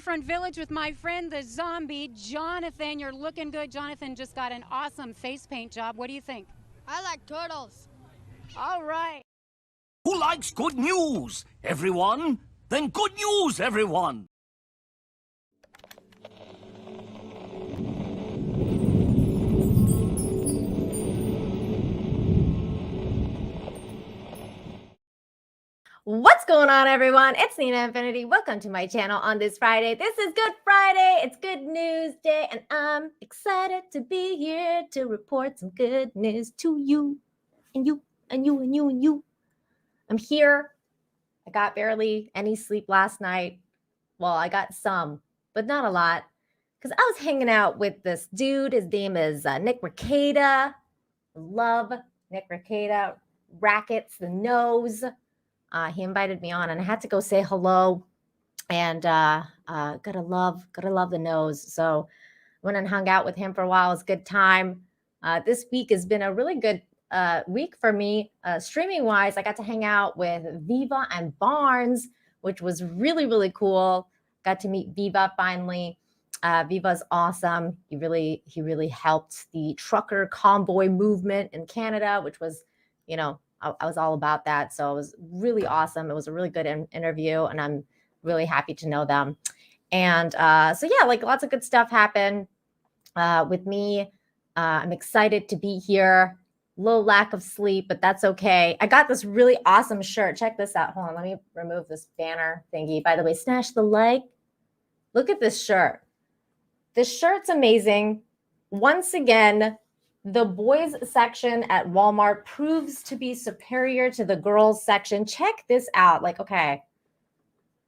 Waterfront Village with my friend, the zombie, Jonathan. You're looking good. Jonathan just got an awesome face paint job. What do you think? I like turtles. All right. Who likes good news? Everyone? Then good news, everyone! What's going on, everyone? It's Nina Infinity. Welcome to my channel on this Friday. This is Good Friday. It's Good News Day, and I'm excited to be here to report some good news to you, and you, and you, and you, and you. I'm here. I got barely any sleep last night. Well, I got some, but not a lot, because I was hanging out with this dude. His name is Nick Rekieta. Love Nick Rekieta. Rackets the nose. He invited me on, and I had to go say hello. And gotta love the nose. So went and hung out with him for a while. It was a good time. This week has been a really good week for me, streaming wise. I got to hang out with Viva and Barnes, which was really, really cool. Got to meet Viva finally. Viva's awesome. He really helped the trucker convoy movement in Canada, which was, I was all about that. So it was really awesome. It was a really good interview, and I'm really happy to know them. And so yeah, like lots of good stuff happened with me. I'm excited to be here. Low lack of sleep, but that's okay. I got this really awesome shirt. Check this out. Hold on, let me remove this banner thingy. By the way, smash the like. Look at this shirt. This shirt's amazing. Once again, the boys section at Walmart proves to be superior to the girls section. Check this out. Like, okay,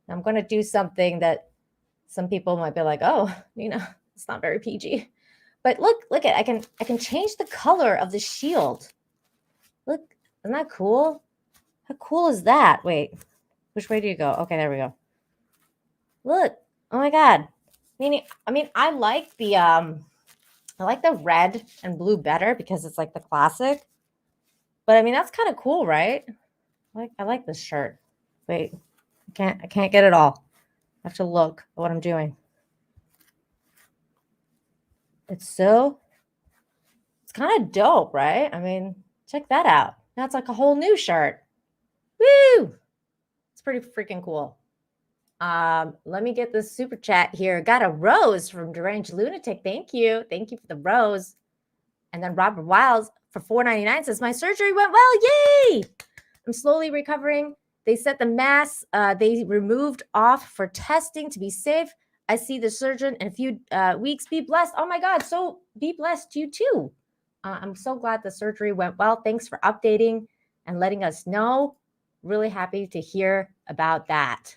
I'm going to do something that some people might be like, oh, it's not very PG. But look at, I can change the color of the shield. Look, isn't that cool? How cool is that? Wait, which way do you go? Okay, there we go. Look, oh my God. I like the red and blue better because it's like the classic. But that's kind of cool, right? I like this shirt. Wait, I can't get it all. I have to look at what I'm doing. It's kind of dope, right? Check that out. Now it's like a whole new shirt. Woo! It's pretty freaking cool. Let me get this super chat here. Got a rose from Deranged Lunatic. Thank you. Thank you for the rose. And then Robert Wiles for $4.99 says, my surgery went well. Yay! I'm slowly recovering. They set the mass they removed off for testing to be safe. I see the surgeon in a few weeks. Be blessed. Oh my God. So be blessed, you too. I'm so glad the surgery went well. Thanks for updating and letting us know. Really happy to hear about that.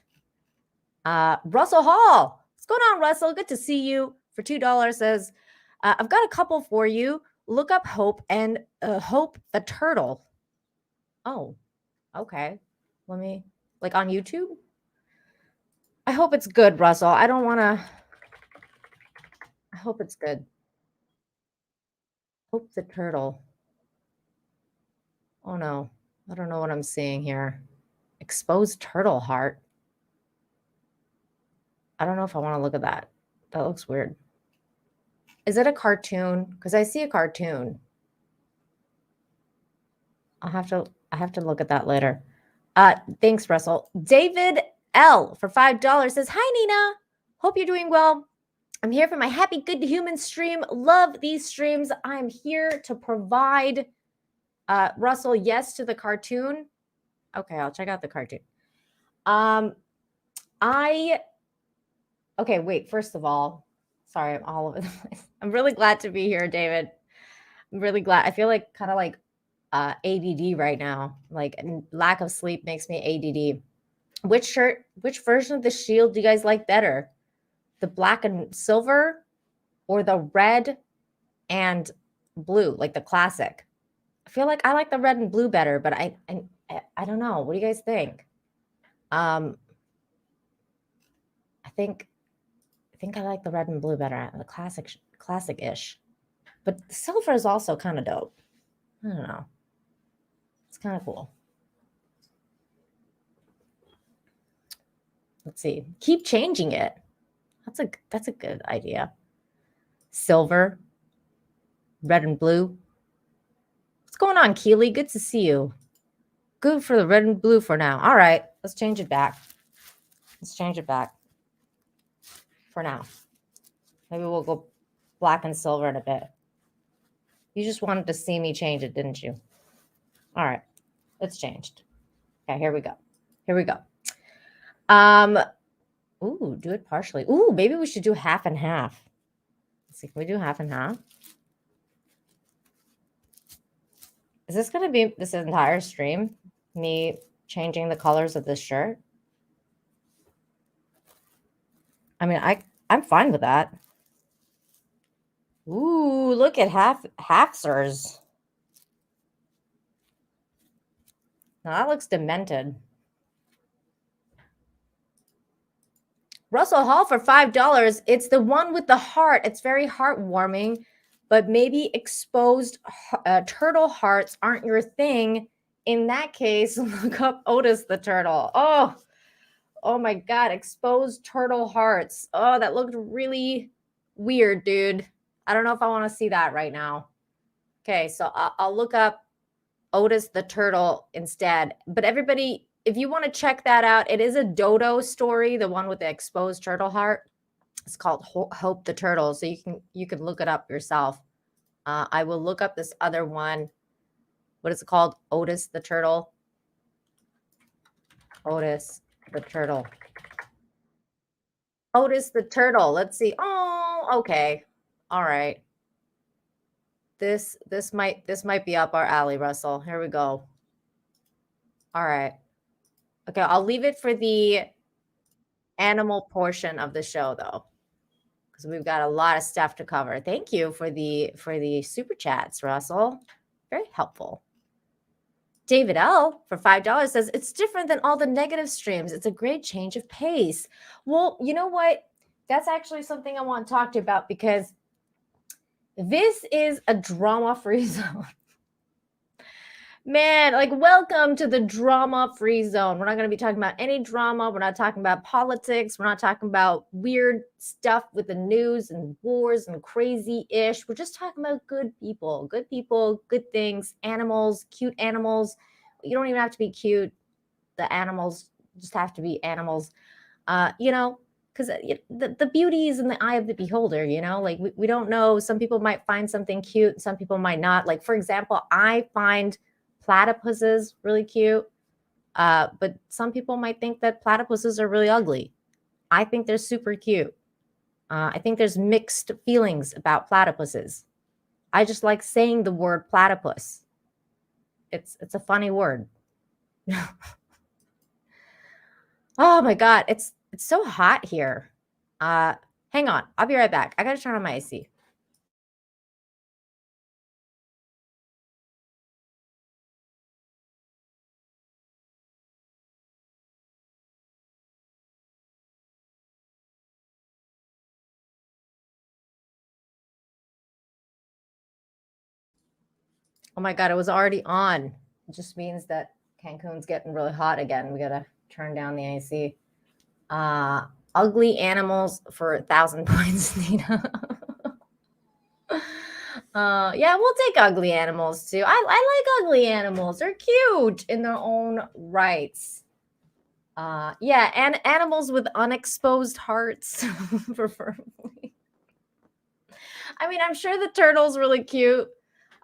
Russell Hall. What's going on, Russell? Good to see you. For $2 says, I've got a couple for you. Look up Hope and Hope the Turtle. Oh, okay. Let me, on YouTube? I hope it's good, Russell. I hope it's good. Hope the Turtle. Oh no, I don't know what I'm seeing here. Exposed turtle heart. I don't know if I want to look at that. That looks weird. Is it a cartoon? Because I see a cartoon. I have to look at that later. Thanks, Russell. David L for $5 says, hi, Nina. Hope you're doing well. I'm here for my Happy Good Human stream. Love these streams. I'm here to provide Russell, yes to the cartoon. Okay, I'll check out the cartoon. Okay, wait, first of all, sorry, I'm all over the place. I'm really glad to be here, David. I'm really glad. I feel like kind of like ADD right now. Like lack of sleep makes me ADD. Which version of the shield do you guys like better? The black and silver or the red and blue, like the classic? I feel like I like the red and blue better, but I don't know. What do you guys think? I think I like the red and blue better, the classic-ish. But the silver is also kind of dope. I don't know. It's kind of cool. Let's see. Keep changing it. That's a good idea. Silver, red and blue. What's going on, Keely? Good to see you. Good for the red and blue for now. All right, let's change it back. Let's change it back for now. Maybe we'll go black and silver in a bit. You just wanted to see me change it, didn't you? All right, it's changed. Okay, here we go. Here we go. Ooh, do it partially. Ooh, maybe we should do half and half. Let's see, can we do half and half? Is this going to be this entire stream? Me changing the colors of this shirt? I mean, I'm fine with that. Ooh, look at halfsers. Now that looks demented. Russell Hall for $5. It's the one with the heart. It's very heartwarming, but maybe exposed turtle hearts aren't your thing. In that case, look up Otis the turtle. Oh my God, exposed turtle hearts. Oh, that looked really weird, dude. I don't know if I want to see that right now. Okay, so I'll look up Otis the turtle instead. But everybody, if you want to check that out, it is a dodo story, the one with the exposed turtle heart. It's called Hope the Turtle, so you can look it up yourself. I will look up this other one. What is it called? Otis the turtle. Otis the turtle. Otis the turtle. Let's see. Oh, okay. All right. This might be up our alley, Russell. Here we go. All right. Okay, I'll leave it for the animal portion of the show though, because we've got a lot of stuff to cover. Thank you for the super chats, Russell. Very helpful. David L for $5 says it's different than all the negative streams. It's a great change of pace. Well, you know what? That's actually something I want to talk to you about, because this is a drama-free zone. Man, like, welcome to the drama-free zone. We're not going to be talking about any drama. We're not talking about politics. We're not talking about weird stuff with the news and wars and crazy-ish. We're just talking about good people, good things, animals, cute animals. You don't even have to be cute. The animals just have to be animals, because the beauty is in the eye of the beholder, like we don't know. Some people might find something cute. Some people might not. Like, for example, I find platypuses really cute, but some people might think that platypuses are really ugly. I think they're super cute. I think there's mixed feelings about platypuses. I just like saying the word platypus. It's a funny word. Oh my God, it's so hot here. Hang on, I'll be right back. I gotta turn on my AC. Oh my God, it was already on. It just means that Cancun's getting really hot again. We gotta turn down the AC. Ugly animals for 1,000 points, Nina. Yeah, we'll take ugly animals too. I like ugly animals. They're cute in their own rights. Yeah, and animals with unexposed hearts, preferably. I mean, I'm sure the turtle's really cute.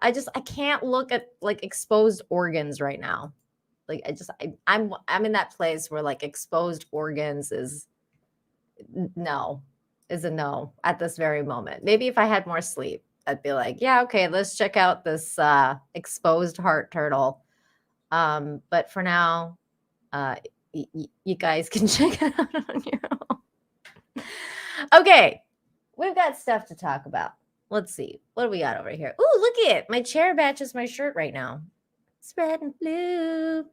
I can't look at like exposed organs right now. Like I'm in that place where like exposed organs is a no at this very moment. Maybe if I had more sleep, I'd be like, yeah, okay, let's check out this exposed heart turtle. But for now, you guys can check it out on your own. Okay, we've got stuff to talk about. Let's see. What do we got over here? Ooh, look at it. My chair matches my shirt right now. It's red and blue.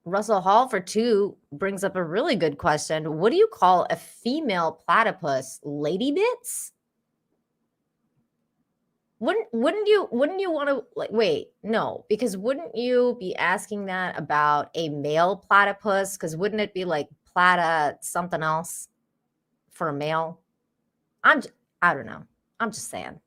Russell Hall for 2 brings up a really good question. What do you call a female platypus? Lady bits? Wouldn't you want to like wait? No, because wouldn't you be asking that about a male platypus? Because wouldn't it be like Plata something else for a male. I don't know. I'm just saying.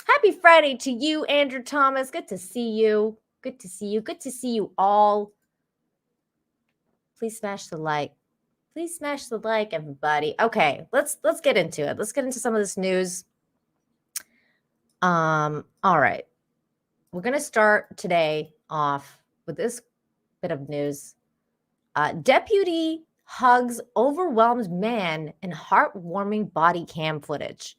Happy Friday to you, Andrew Thomas. Good to see you. Good to see you all. Please smash the like. Everybody. Okay, let's get into it. Let's get into some of this news. All right. We're going to start today off with this bit of news. Deputy hugs overwhelmed man in heartwarming body cam footage.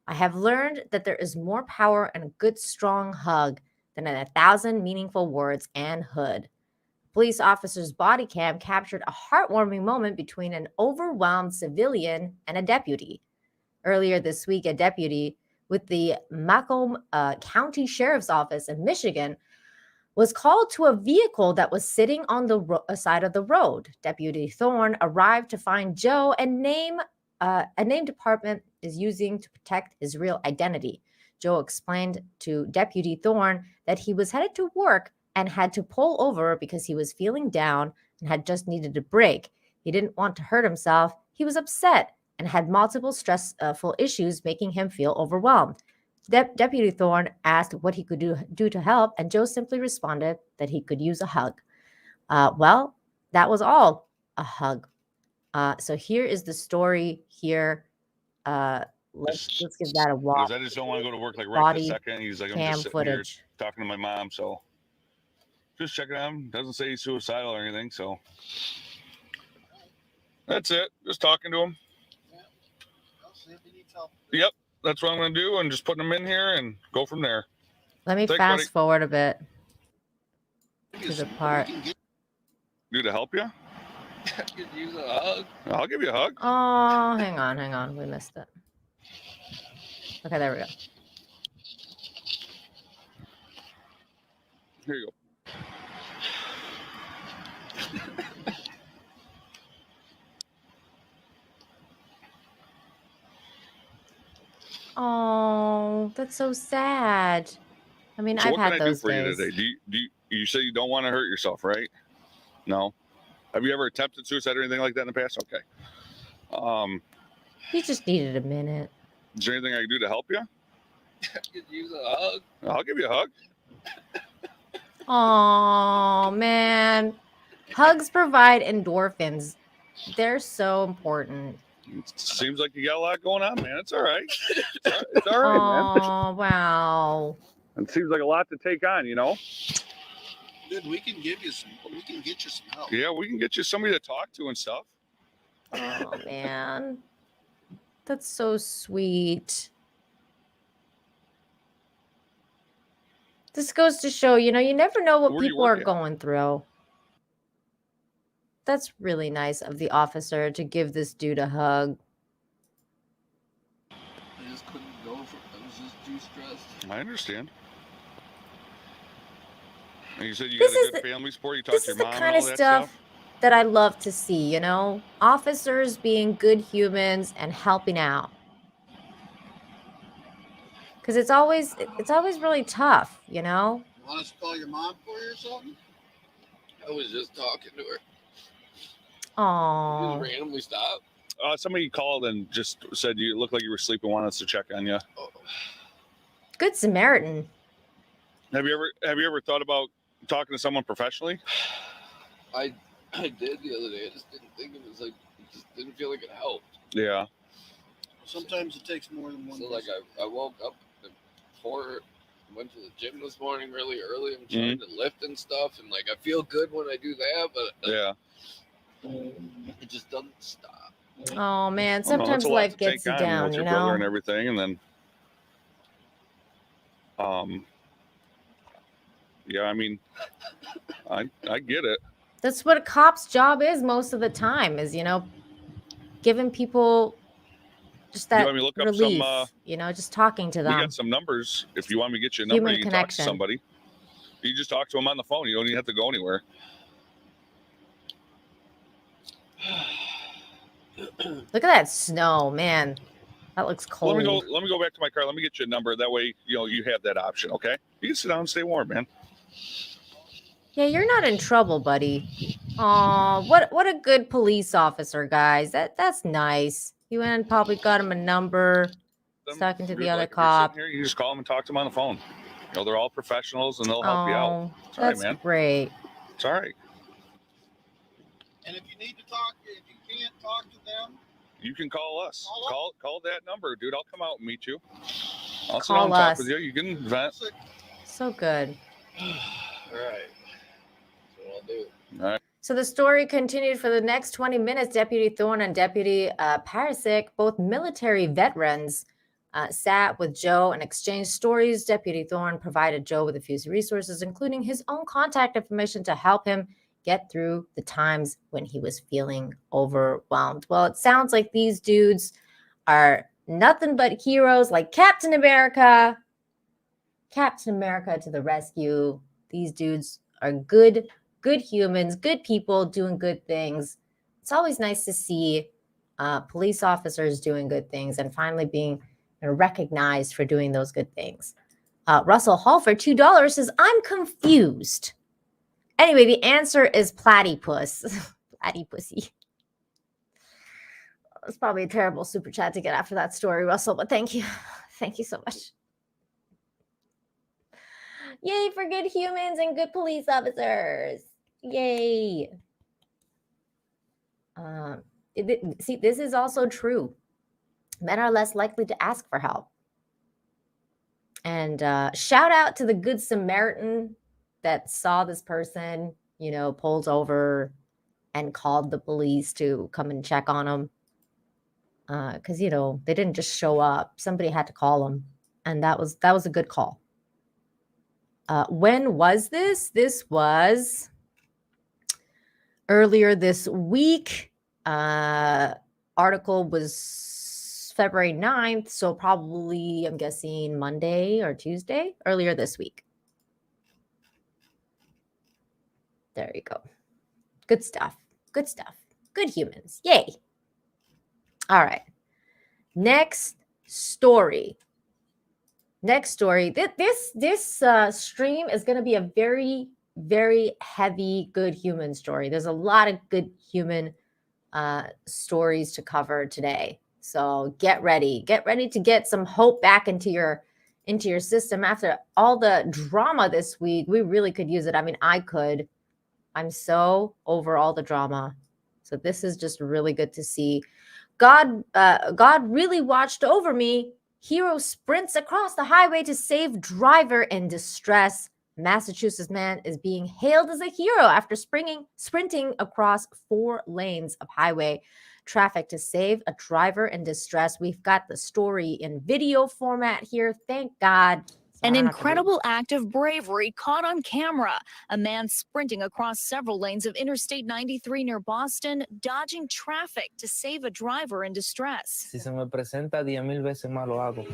I have learned that there is more power in a good, strong hug than in 1,000 meaningful words and hood. Police officer's body cam captured a heartwarming moment between an overwhelmed civilian and a deputy. Earlier this week, a deputy with the Macomb County Sheriff's Office in Michigan was called to a vehicle that was sitting on the side of the road. Deputy Thorne arrived to find Joe and a name department is using to protect his real identity. Joe explained to Deputy Thorne that he was headed to work and had to pull over because he was feeling down and had just needed a break. He didn't want to hurt himself. He was upset and had multiple stressful issues making him feel overwhelmed. Deputy Thorne asked what he could do to help, and Joe simply responded that he could use a hug. Well, that was all, a hug. So here is the story here. Let's give that a watch. I just don't want to go to work like right this second. He's like, I'm just sitting here talking to my mom, so just checking on him. Doesn't say he's suicidal or anything, so that's it. Just talking to him. Yeah. I'll see if he needs help. Yep, that's what I'm going to do, and just putting him in here and go from there. Let me fast forward a bit to the part. Do to help you? I could use a hug. I'll give you a hug. Oh, hang on. We missed it. Okay, there we go. Here you go. Oh, that's so sad. I mean, so I've had those days. What can I do for you today? You say you don't want to hurt yourself, right? No. Have you ever attempted suicide or anything like that in the past? Okay. You just needed a minute. Is there anything I can do to help you? I could use a hug. I'll give you a hug. Oh, man. Hugs provide endorphins. They're so important. It seems like you got a lot going on, man. It's all right. It's all right, man. Oh, wow. It seems like a lot to take on, you know? Dude, we can get you some help. Yeah, we can get you somebody to talk to and stuff. Oh, man. That's so sweet. This goes to show, you never know what people are going through. That's really nice of the officer to give this dude a hug. I just couldn't go I was just too stressed. I understand. And you said you got a good family support. You talked to your mom and all that stuff. This is the kind of stuff that I love to see, officers being good humans and helping out. Because it's always really tough, You want us to call your mom for you or something? I was just talking to her. Oh. Just randomly stopped. Somebody called and just said you looked like you were sleeping. Wanted us to check on you. Oh. Good Samaritan. Have you ever thought about talking to someone professionally? I did the other day. I just didn't think it was it just didn't feel like it helped. Yeah. Sometimes it takes more than one. So I woke up at 4, went to the gym this morning really early. I'm trying to lift and stuff, and I feel good when I do that, but yeah, it just doesn't stop. Oh man, sometimes life gets you down, with your brother and everything, and then yeah, I mean, I get it. That's what a cop's job is most of the time, is giving people just that relief, just talking to them. We got some numbers. If you want me to get you a number, you can talk to somebody. You just talk to them on the phone. You don't even have to go anywhere. Look at that snow, man. That looks cold. Let me go back to my car. Let me get you a number. That way, you have that option. Okay, you can sit down and stay warm, man. Yeah, you're not in trouble, buddy. Oh, what a good police officer, guys. That's nice. He went and probably got him a number, talking to the other Like, if you're sitting cop. here, you just call them and talk to them on the phone. You know, they're all professionals and they'll help you out. Oh, It's all right, that's man. great. It's all right. And if you need to talk, if you can't talk to them, You can call us. Call that number, dude. I'll come out and meet you. I'll sit Call down and talk us. with you. You can vent. So good. all right. That's what I'll do. All right. So the story continued for the next 20 minutes. Deputy Thorne and Deputy Parasik, both military veterans, sat with Joe and exchanged stories. Deputy Thorne provided Joe with a few resources, including his own contact information to help him get through the times when he was feeling overwhelmed. Well, it sounds like these dudes are nothing but heroes, like Captain America. Captain America to the rescue. These dudes are good humans, good people doing good things. It's always nice to see police officers doing good things and finally being recognized for doing those good things. Russell Hall for $2 says, I'm confused. Anyway, the answer is platypus. Platypussy. It's probably a terrible super chat to get after that story, Russell, but thank you. Thank you so much. Yay for good humans and good police officers. Yay. See, this is also true. Men are less likely to ask for help. And shout out to the Good Samaritan that saw this person, pulled over and called the police to come and check on him. Because, they didn't just show up. Somebody had to call them. And that was a good call. When was this? This was earlier this week. Article was February 9th, so probably, I'm guessing, Monday or Tuesday, earlier this week. There you go. Good stuff. Good stuff. Good humans. Yay. All right. Next story. This stream is going to be a very, very heavy good human story. There's a lot of good human stories to cover today. So get ready to get some hope back into your system. After all the drama this week, we really could use it. I mean, I could. I'm so over all the drama. So this is just really good to see. God really watched over me. Hero sprints across the highway to save driver in distress. Massachusetts man is being hailed as a hero after sprinting across 4 lanes of highway traffic to save a driver in distress. We've got the story in video format here. Thank God. An incredible act of bravery caught on camera. A man sprinting across several lanes of Interstate 93 near Boston, dodging traffic to save a driver in distress. Si se me presenta 10,000 veces más lo hago.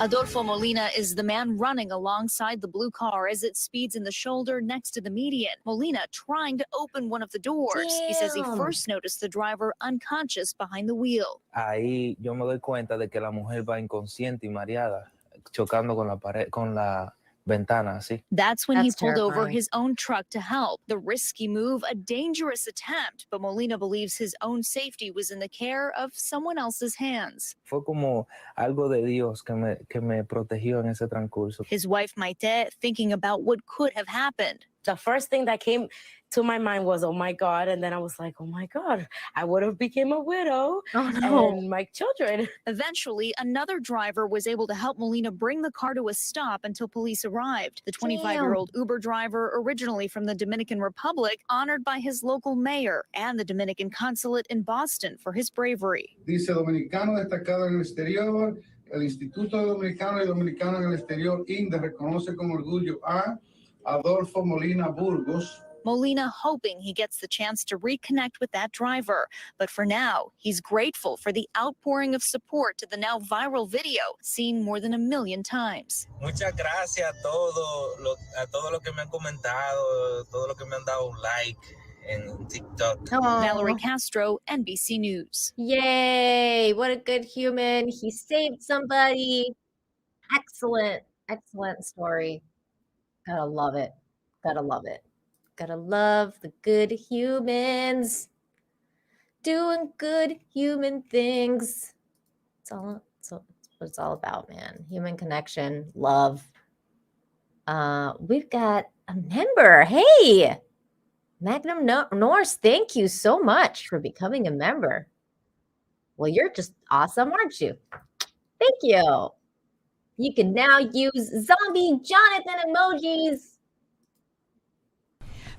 Adolfo Molina is the man running alongside the blue car as it speeds in the shoulder next to the median. Molina trying to open one of the doors. Damn. He says he first noticed the driver unconscious behind the wheel. Ahí yo me doy cuenta de que la mujer va inconsciente y mareada, chocando con la pared, con la ventana, así. That's when he pulled over terrifying. his own truck to help. The risky move, a dangerous attempt, but Molina believes his own safety was in the care of someone else's hands. Fue como algo de Dios que me protegió en ese transcurso. His wife Maite thinking about what could have happened. The first thing that came to my mind was, oh my God. And then I was like, oh my God, I would have become a widow and my children. Eventually, another driver was able to help Molina bring the car to a stop until police arrived. The 25-year-old Uber driver, originally from the Dominican Republic, honored by his local mayor and the Dominican consulate in Boston for his bravery. Dice dominicano destacado en el exterior, el Instituto Dominicano y Dominicano en el Exterior, INDE, reconoce con orgullo a Adolfo Molina Burgos. Molina hoping he gets the chance to reconnect with that driver. But for now, he's grateful for the outpouring of support to the now viral video, seen more than 1 million times. Muchas gracias a todo lo que me han comentado, todo lo que me han dado un like en TikTok. Valerie Castro, NBC News. Yay. What a good human. He saved somebody. Excellent story. Gotta love it. Gotta love it. Gotta love the good humans doing good human things. It's what it's all about, man. Human connection, love. We've got a member. Hey, Magnum Norse, thank you so much for becoming a member. Well, you're just awesome, aren't you? Thank you. You can now use zombie Jonathan emojis.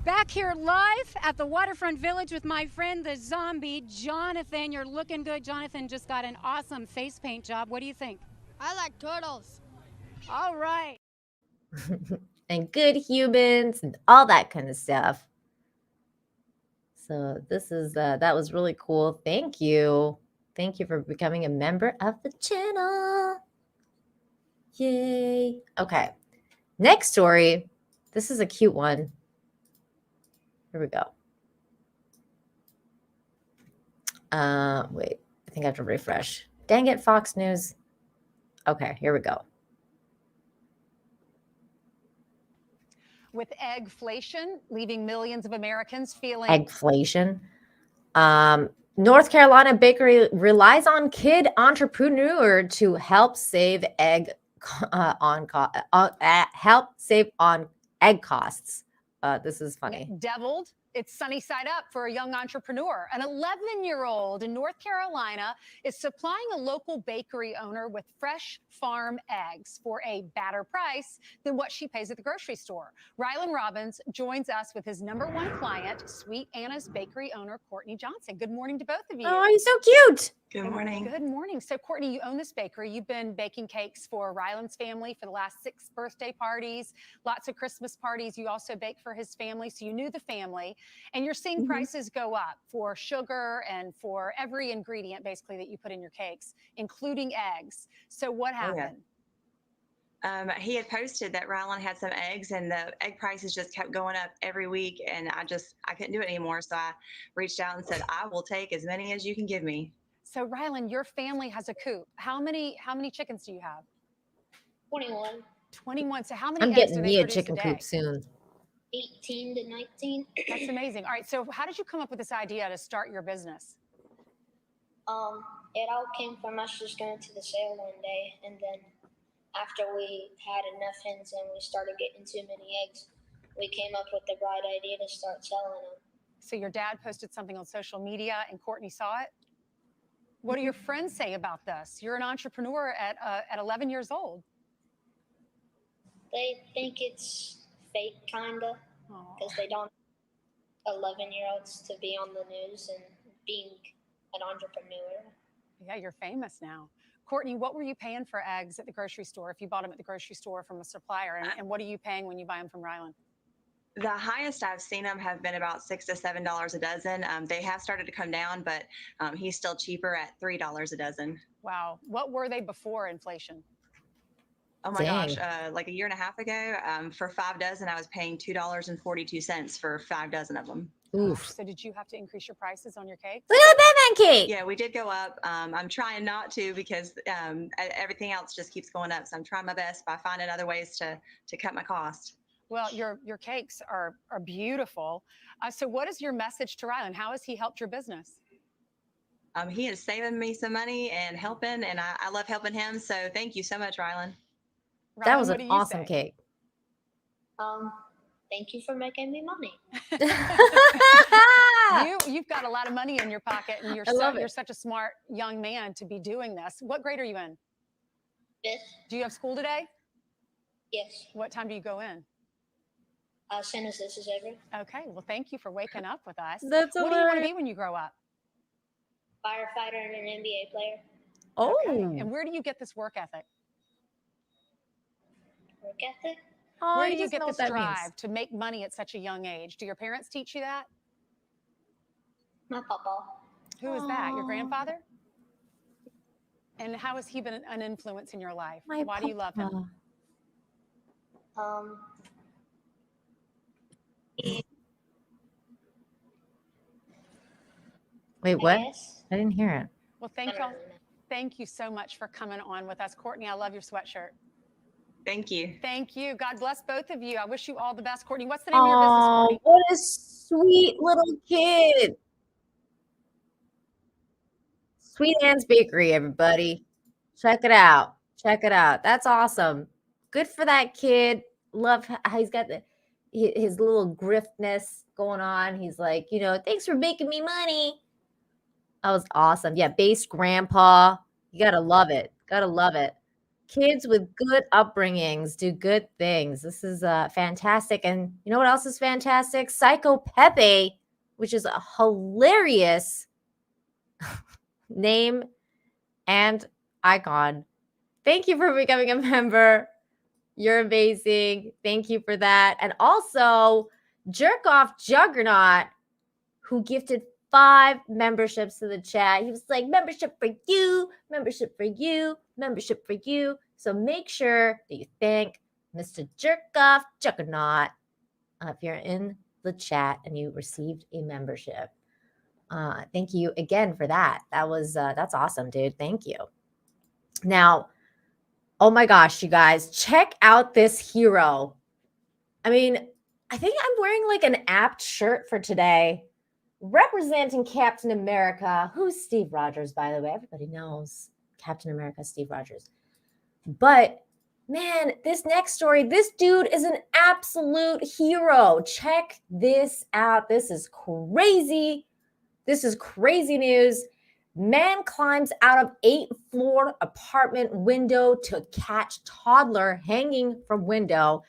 Back here live at the Waterfront Village with my friend, the zombie Jonathan. You're looking good. Jonathan just got an awesome face paint job. What do you think? I like turtles. All right. And good humans and all that kind of stuff. So this is that was really cool. Thank you. Thank you for becoming a member of the channel. Yay. Okay. Next story. This is a cute one. Here we go. Wait, I think I have to refresh. Dang it, Fox News. Okay, here we go. With eggflation, leaving millions of Americans feeling Eggflation. North Carolina bakery relies on kid entrepreneur to help save help save on egg costs. This is funny. deviled. It's sunny side up for a young entrepreneur. An 11-year-old in North Carolina is supplying a local bakery owner with fresh farm eggs for a better price than what she pays at the grocery store. Rylan Robbins joins us with his #1 client, Sweet Anna's bakery owner, Courtney Johnson. Good morning to both of you. Oh, he's so cute. Good morning. Good morning. So, Courtney, you own this bakery. You've been baking cakes for Rylan's family for the last 6 birthday parties, lots of Christmas parties. You also bake for his family, so you knew the family. And you're seeing prices go up for sugar and for every ingredient, basically, that you put in your cakes, including eggs. So what happened? He had posted that Rylan had some eggs, and the egg prices just kept going up every week, and I couldn't do it anymore. So I reached out and said, I will take as many as you can give me. So, Rylan, your family has a coop. How many chickens do you have? 21. 21. So how many I'm eggs getting do me they a produce chicken day? coop soon. 18 to 19. That's amazing. All right. So how did you come up with this idea to start your business? It all came from us just going to the sale one day, and then after we had enough hens and we started getting too many eggs, we came up with the bright idea to start selling them. So your dad posted something on social media and Courtney saw it? What do your friends say about this? You're an entrepreneur at 11 years old. They think it's fake, kinda, because they don't 11-year-olds to be on the news and being an entrepreneur. Yeah, you're famous now. Courtney, what were you paying for eggs at the grocery store if you bought them at the grocery store from a supplier? And what are you paying when you buy them from Rylan? The highest I've seen them have been about $6 to $7 a dozen. They have started to come down, but he's still cheaper at $3 a dozen. Wow. What were they before inflation? Oh my gosh, like a year and a half ago, for 5 dozen, I was paying $2.42 for 5 dozen of them. Oof. So did you have to increase your prices on your cakes? Look at that Batman cake. Yeah, we did go up. I'm trying not to because everything else just keeps going up. So I'm trying my best by finding other ways to cut my cost. Well, your cakes are beautiful. So what is your message to Rylan? How has he helped your business? He is saving me some money and helping, and I love helping him. So thank you so much, Rylan. That was an awesome cake. Thank you for making me money. You've got a lot of money in your pocket, and you're such a smart young man to be doing this. What grade are you in? 5th. Do you have school today? Yes. What time do you go in? As soon as this is over. Okay. Well, thank you for waking up with us. That's what do you want to be when you grow up? Firefighter and an NBA player. Oh. Okay. And where do you get this work ethic? Work ethic? Oh, where do you get this drive to make money at such a young age? Do your parents teach you that? My papa. Who is that? Your grandfather? And how has he been an influence in your life? Why do you love him? Wait, what? I didn't hear it. Well, thank you so much for coming on with us. Courtney, I love your sweatshirt. Thank you. Thank you. God bless both of you. I wish you all the best. Courtney, what's the name of your business, Oh, Courtney? what a sweet little kid. Sweet Ann's Bakery, everybody. Check it out. Check it out. That's awesome. Good for that kid. Love how he's got his little griftness going on. He's like, thanks for making me money. That was awesome. Yeah, based grandpa. You gotta love it. Gotta love it. Kids with good upbringings do good things. This is fantastic. And you know what else is fantastic? Psycho Pepe, which is a hilarious name and icon. Thank you for becoming a member. You're amazing. Thank you for that. And also, Jerk Off Juggernaut, who gifted 5 memberships to the chat. He was like, membership for you, membership for you, membership for you. So make sure that you thank Mr. Jerk Off Juggernaut if you're in the chat and you received a membership. Thank you again for that. That's awesome, dude. Thank you. Now, oh my gosh, you guys, check out this hero. I mean, I think I'm wearing like an apt shirt for today. Representing Captain America, who's Steve Rogers, by the way. Everybody knows Captain America, Steve Rogers. But man, this next story, this dude is an absolute hero. Check this out. This is crazy. This is crazy news. Man climbs out of 8th-floor apartment window to catch toddler hanging from window.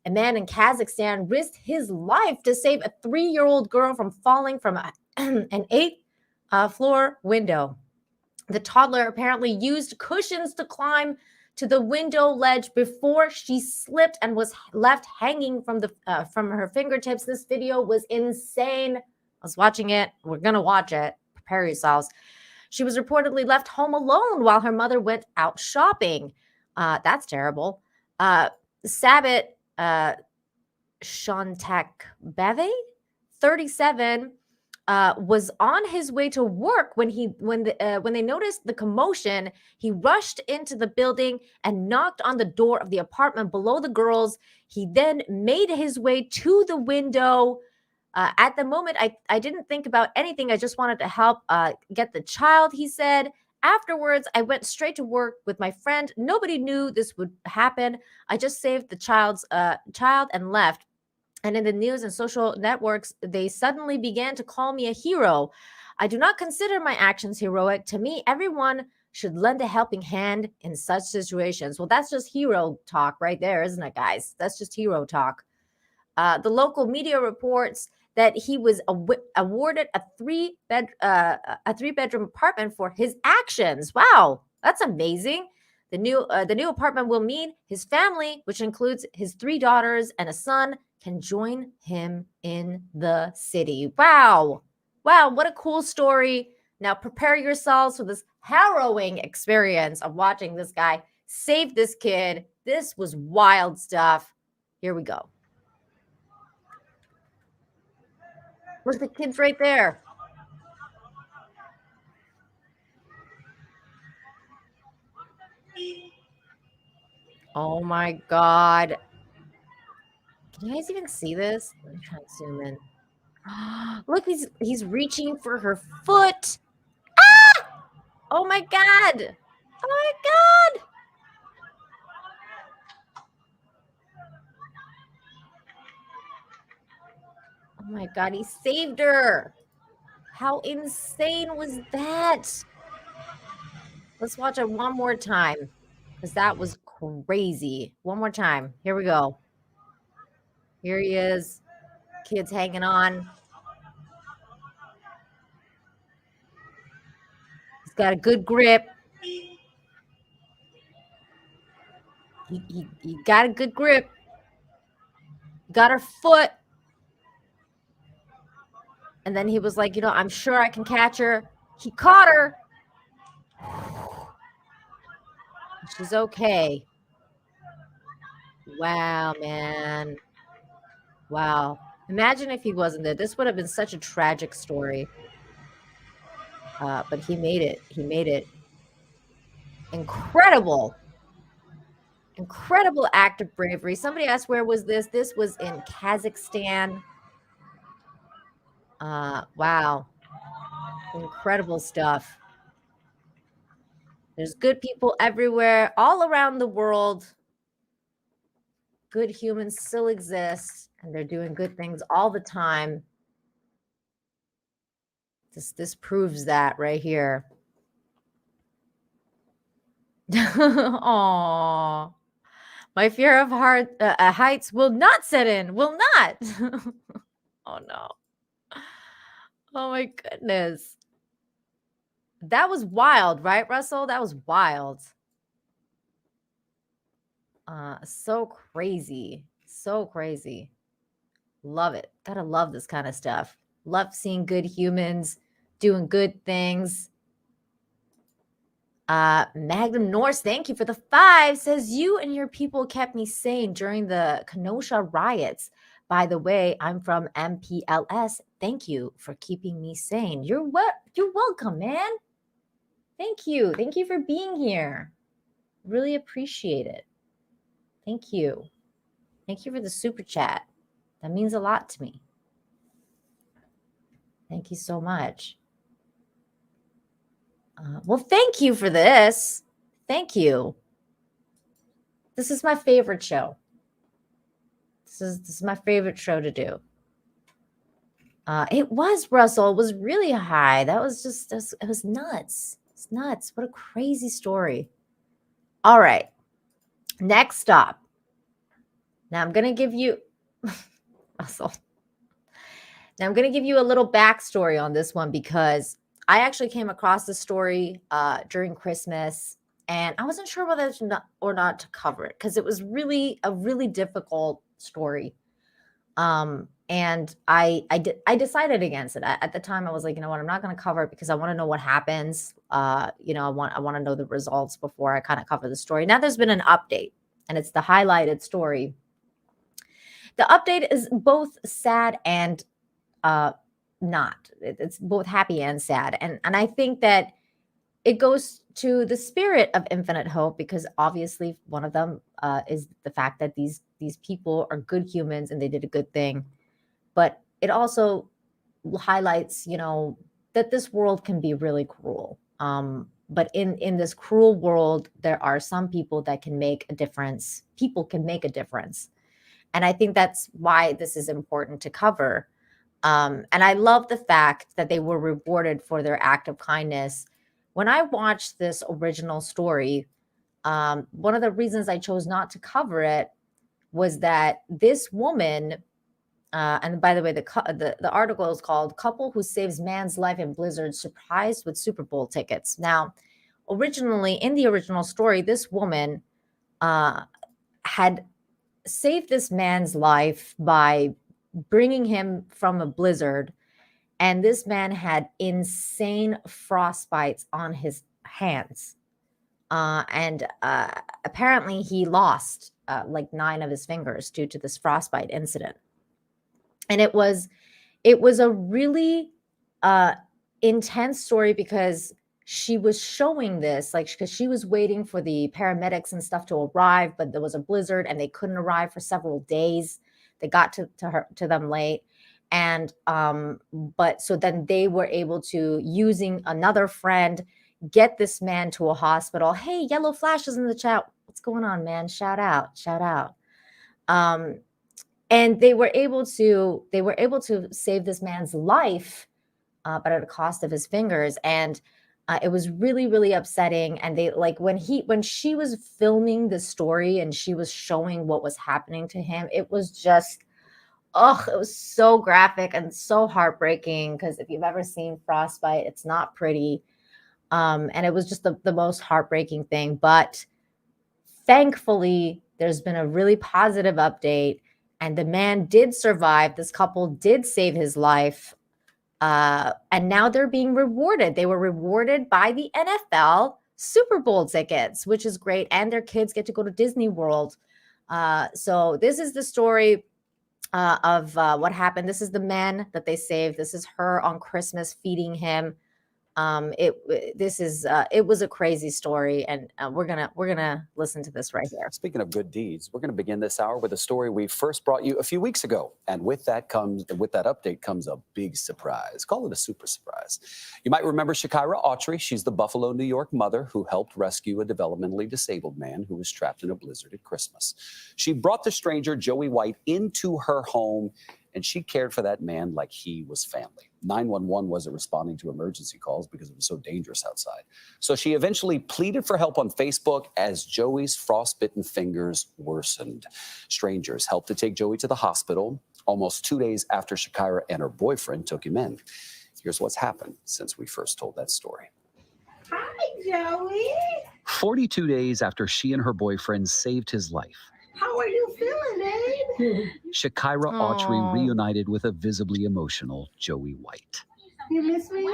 A man in Kazakhstan risked his life to save a 3-year-old girl from falling from an 8th-floor window. The toddler apparently used cushions to climb to the window ledge before she slipped and was left hanging from her fingertips. This video was insane. I was watching it. We're gonna watch it. Prepare yourselves. She was reportedly left home alone while her mother went out shopping. That's terrible. Sabit Shantak Beve, 37, was on his way to work when they noticed the commotion. He rushed into the building and knocked on the door of the apartment below the girls. He then made his way to the window. At the moment, I didn't think about anything. I just wanted to help get the child, he said. Afterwards, I went straight to work with my friend. Nobody knew this would happen. I just saved the child and left. And in the news and social networks, they suddenly began to call me a hero. I do not consider my actions heroic. To me, everyone should lend a helping hand in such situations. Well, that's just hero talk right there, isn't it, guys? That's just hero talk. The local media reports that he was awarded a 3-bedroom apartment for his actions. Wow, that's amazing. The new apartment will mean his family, which includes his 3 daughters and a son, can join him in the city. Wow, what a cool story. Now prepare yourselves for this harrowing experience of watching this guy save this kid. This was wild stuff. Here we go. Look, the kid's right there. Oh my God. Can you guys even see this? Let me try and zoom in. Look, he's reaching for her foot. Ah! Oh my God. Oh my God. Oh my God, he saved her. How insane was that? Let's watch it one more time because that was crazy. One more time. Here we go. Here he is. Kid's hanging on. He's got a good grip. He got a good grip. Got her foot. And then he was like, I'm sure I can catch her. He caught her. She's okay. Wow, man. Wow. Imagine if he wasn't there. This would have been such a tragic story. But he made it. He made it. Incredible. Incredible act of bravery. Somebody asked, where was this? This was in Kazakhstan. Wow. Incredible stuff. There's good people everywhere, all around the world. Good humans still exist, and they're doing good things all the time. This proves that right here. Aww. My fear of heights will not set in. Will not. Oh, no. Oh, my goodness. That was wild, right, Russell? That was wild. So crazy. So crazy. Love it. Gotta love this kind of stuff. Love seeing good humans doing good things. Magnum Norse, thank you for the 5. Says, you and your people kept me sane during the Kenosha riots. By the way, I'm from MPLS. Thank you for keeping me sane. You're welcome, man. Thank you. Thank you for being here. Really appreciate it. Thank you. Thank you for the super chat. That means a lot to me. Thank you so much. Well, thank you for this. Thank you. This is my favorite show. This is my favorite show to do. It was, Russell. It was really high. That was just, it was nuts. It's nuts. What a crazy story. All right. Next stop. Now I'm going to give you, Russell. Now I'm going to give you a little backstory on this one because I actually came across the story during Christmas, and I wasn't sure whether or not to cover it because it was really a really difficult story. And I decided against it. At the time, I was like, you know what, I'm not going to cover it because I want to know what happens. I want to know the results before I kind of cover the story. Now there's been an update, and it's the highlighted story. The update is both sad and not. It's both happy and sad. And I think that it goes to the spirit of infinite hope because obviously one of them is the fact that these people are good humans and they did a good thing. But it also highlights, that this world can be really cruel. But in this cruel world, there are some people that can make a difference. People can make a difference. And I think that's why this is important to cover. And I love the fact that they were rewarded for their act of kindness. When I watched this original story, one of the reasons I chose not to cover it was that this woman, and by the way, the article is called "Couple Who Saves Man's Life in Blizzard Surprised with Super Bowl Tickets." Now, originally, in the original story, this woman had saved this man's life by bringing him from a blizzard, and this man had insane frostbites on his hands, and apparently he lost like 9 of his fingers due to this frostbite incident. And it was a really intense story because she was showing this, like, because she was waiting for the paramedics and stuff to arrive, but there was a blizzard and they couldn't arrive for several days. They got to them late. And but so then they were able to, using another friend, get this man to a hospital. Hey, Yellow Flashes in the chat. What's going on, man? Shout out. And they were able to save this man's life, but at a cost of his fingers. And it was really, really upsetting. And they, like, when she was filming the story and she was showing what was happening to him, it was just, it was so graphic and so heartbreaking. Because if you've ever seen frostbite, it's not pretty. And it was just the most heartbreaking thing. But thankfully, there's been a really positive update. And the man did survive. This couple did save his life. And now they're being rewarded. They were rewarded by the NFL Super Bowl tickets, which is great. And their kids get to go to Disney World. So this is the story of what happened. This is the man that they saved. This is her on Christmas feeding him It was a crazy story, and we're gonna listen to this right here. Speaking of good deeds, we're going to begin this hour with a story we first brought you a few weeks ago, and with that update comes a big surprise. Call it a super surprise. You might remember Shakira Autry. She's the Buffalo, New York mother who helped rescue a developmentally disabled man who was trapped in a blizzard at Christmas. She brought the stranger Joey White into her home, and she cared for that man like he was family. 911 wasn't responding to emergency calls because it was so dangerous outside. So she eventually pleaded for help on Facebook as Joey's frostbitten fingers worsened. Strangers helped to take Joey to the hospital almost 2 days after Shakira and her boyfriend took him in. Here's what's happened since we first told that story. Hi, Joey. 42 days after she and her boyfriend saved his life, How are you feeling, babe? Shakira Autry reunited with a visibly emotional Joey White. You miss me?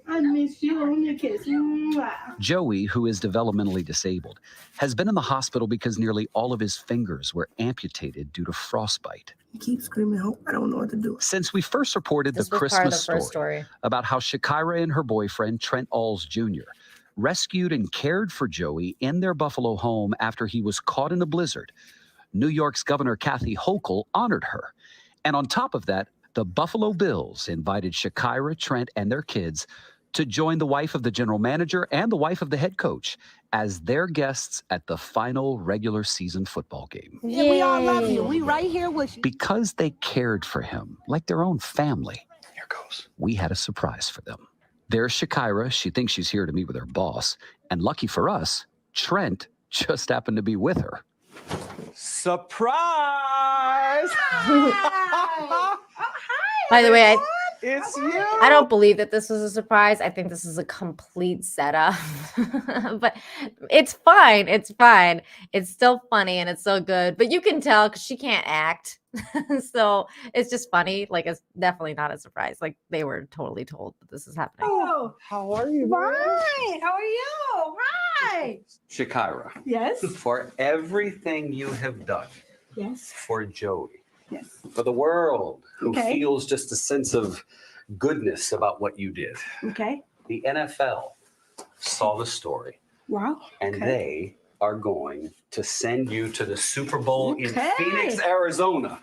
I miss you. I want to kiss you. Joey, who is developmentally disabled, has been in the hospital because nearly all of his fingers were amputated due to frostbite. He keeps screaming, hope I don't know what to do. Since we first reported the This was part of Christmas the first story about how Shakira and her boyfriend, Trent Alls Jr., rescued and cared for Joey in their Buffalo home after he was caught in a blizzard, New York's Governor Kathy Hochul honored her. And on top of that, the Buffalo Bills invited Shakira, Trent, and their kids to join the wife of the general manager and the wife of the head coach as their guests at the final regular season football game. Yeah, we all love you. We right here with you. Because they cared for him like their own family. Here goes. We had a surprise for them. There's Shakira. She thinks she's here to meet with her boss. And lucky for us, Trent just happened to be with her. Surprise! By the way, It's you. I don't believe that this was a surprise. I think this is a complete setup. But it's fine. It's fine. It's still funny and it's so good. But you can tell because she can't act. So it's just funny. Like, it's definitely not a surprise. Like, they were totally told that this is happening. Oh, how are you? Right. How are you? Right. Shakira, Yes. for everything you have done Yes. for Joey, Yes. for the world who Okay. feels just a sense of goodness about what you did, Okay. the NFL saw the story Wow. and Okay. they are going to send you to the Super Bowl in Okay. Phoenix, Arizona.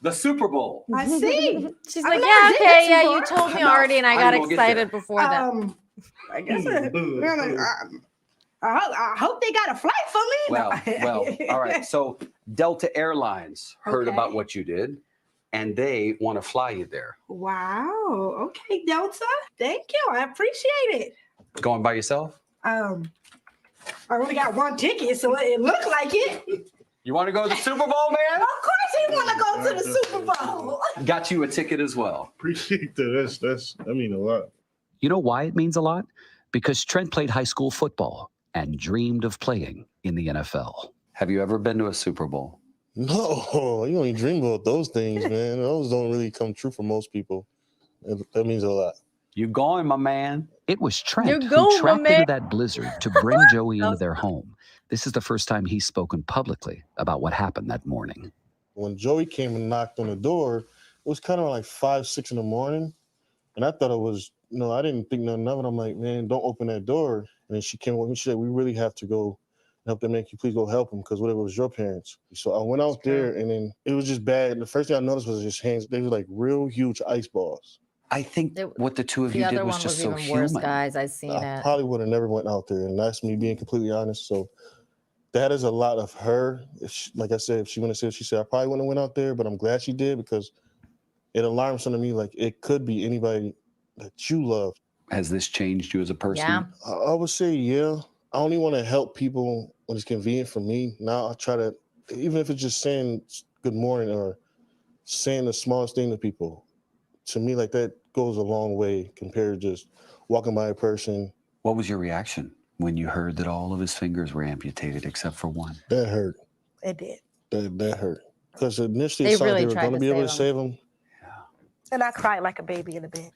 The Super Bowl. I see. She's I've like, never yeah, did okay, this yeah, you before. told me No, already, and I I'm got gonna get excited there. before that. I guess I hope they got a flight for me. Well, all right. So Delta Airlines heard Okay. about what you did and they want to fly you there. Wow. Okay, Delta. Thank you. I appreciate it. Going by yourself? I only got one ticket, so it looked like it. You want to go to the Super Bowl, man? Of course, he want to go to the Super Bowl. Got you a ticket as well. Appreciate that. That mean a lot. You know why it means a lot? Because Trent played high school football and dreamed of playing in the NFL. Have you ever been to a Super Bowl? No, you only dream about those things, man. Those don't really come true for most people. That means a lot. You going, my man? It was Trent You're who going, my tracked man. into that blizzard to bring Joey into their home. This is the first time he's spoken publicly about what happened that morning. When Joey came and knocked on the door, it was kind of like 5, 6 in the morning. And I thought it was, I didn't think nothing of it. I'm like, man, don't open that door. And then she came with me. She said, we really have to go help them. Man, can you please go help them? Because whatever was your parents. So I went out there and then it was just bad. The first thing I noticed was his hands. They were like real huge ice balls. I think what the two of The you other did one was was just so even human. worse, guys. I've seen I it. probably would have never went out there. And that's me being completely honest. So that is a lot of her. Like I said, if she wouldn't have said, she said, I probably wouldn't have went out there, but I'm glad she did because it alarmed something to me. Like it could be anybody that you love. Has this changed you as a person? Yeah. I would say, yeah. I only want to help people when it's convenient for me. Now I try to, even if it's just saying good morning or saying the smallest thing to people, to me, like that goes a long way compared to just walking by a person. What was your reaction when you heard that all of his fingers were amputated except for one? That hurt. It did. That hurt. Because initially They it thought really they were tried going to to be able to save save him. And I cried like a baby in the bed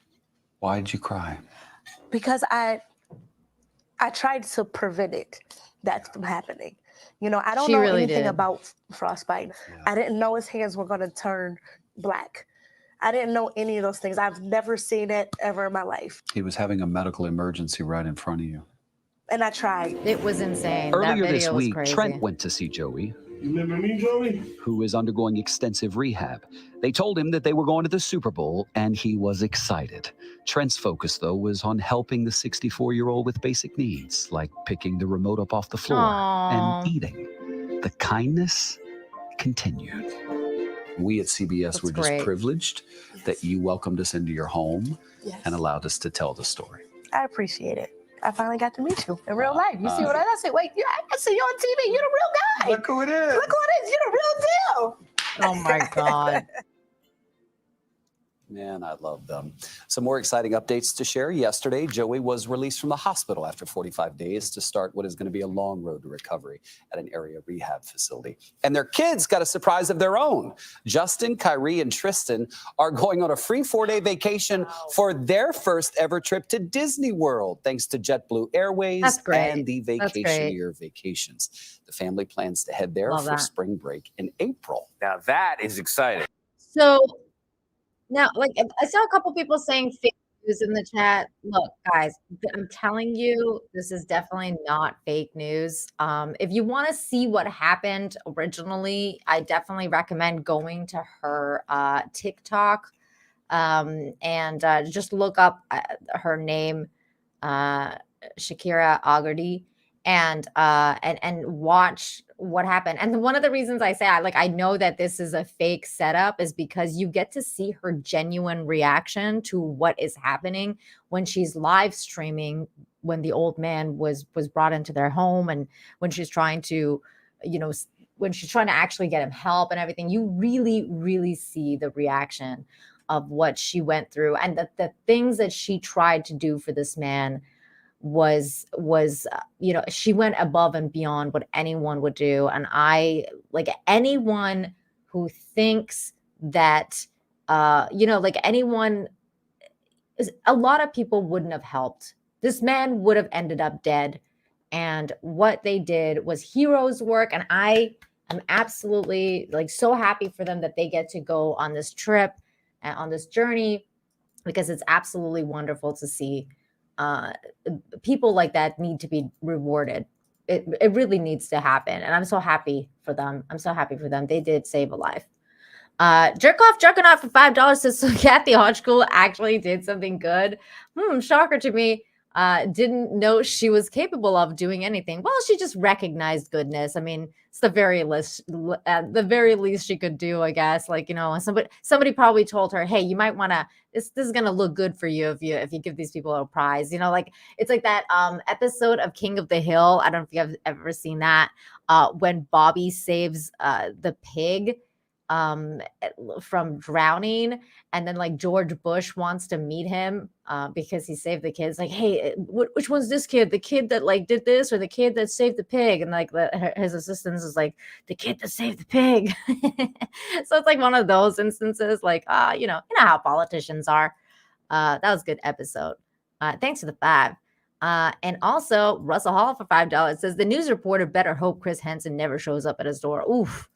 Why did you cry? because I tried to prevent that from happening. I don't She know really anything did. about frostbite. I didn't know his hands were going to turn black. I didn't know any of those things. I've never seen it ever in my life. He was having a medical emergency right in front of you. And I tried. It was insane. Earlier That this video was week, crazy. Trent went to see Joey, You remember me, Joey? who is undergoing extensive rehab. They told him that they were going to the Super Bowl, and he was excited. Trent's focus, though, was on helping the 64-year-old with basic needs, like picking the remote up off the floor Aw. and eating. The kindness continued. We at CBS were just great. privileged that you welcomed us into your home Yes. and allowed us to tell the story. I appreciate it. I finally got to meet you in real life. You see what I said? Wait, I see you on TV. You're the real guy. Look who it is. Look who it is. You're the real deal. Oh my God. Man, I love them. Some more exciting updates to share. Yesterday, Joey was released from the hospital after 45 days to start what is going to be a long road to recovery at an area rehab facility. And their kids got a surprise of their own. Justin, Kyrie, and Tristan are going on a free 4-day vacation for their first ever trip to Disney World, thanks to JetBlue Airways That's great. and the That's great. Vacationeer Vacations. The family plans to head there Love for that. spring break in April. Now that is exciting. So now, like, I saw a couple people saying fake news in the chat. Look, guys, I'm telling you, this is definitely not fake news. If you want to see what happened originally, I definitely recommend going to her TikTok and just look up her name, Shakira Aghardi, and watch what happened. And one of the reasons I say I know that this is a fake setup is because you get to see her genuine reaction to what is happening when she's live streaming, when the old man was brought into their home, and when she's trying to, when she's trying to actually get him help and everything. You really, really see the reaction of what she went through, and the things that she tried to do for this man was she went above and beyond what anyone would do. And I, like, anyone who thinks that anyone, a lot of people wouldn't have helped. This man would have ended up dead, and what they did was heroes work. And I am absolutely so happy for them that they get to go on this trip and on this journey, because it's absolutely wonderful to see. People like that need to be rewarded. It really needs to happen. And I'm so happy for them. They did save a life. Jerkoff for $5 says, so Kathy Hodgkill actually did something good. Shocker to me. Didn't know she was capable of doing anything. Well, she just recognized goodness. I mean, it's the very least she could do, I guess. Somebody probably told her, hey, you might want to, this is going to look good for you if you give these people a prize. It's like that episode of King of the Hill. I don't know if you have ever seen that, when Bobby saves the pig from drowning, and then George Bush wants to meet him because he saved the kids. Like, hey, which one's this kid? The kid that did this, or the kid that saved the pig? And his assistants is like, the kid that saved the pig. So it's one of those instances. You know how politicians are. That was a good episode. Thanks for the 5. And also Russell Hall for $5 says, the news reporter better hope Chris Henson never shows up at his door. Oof.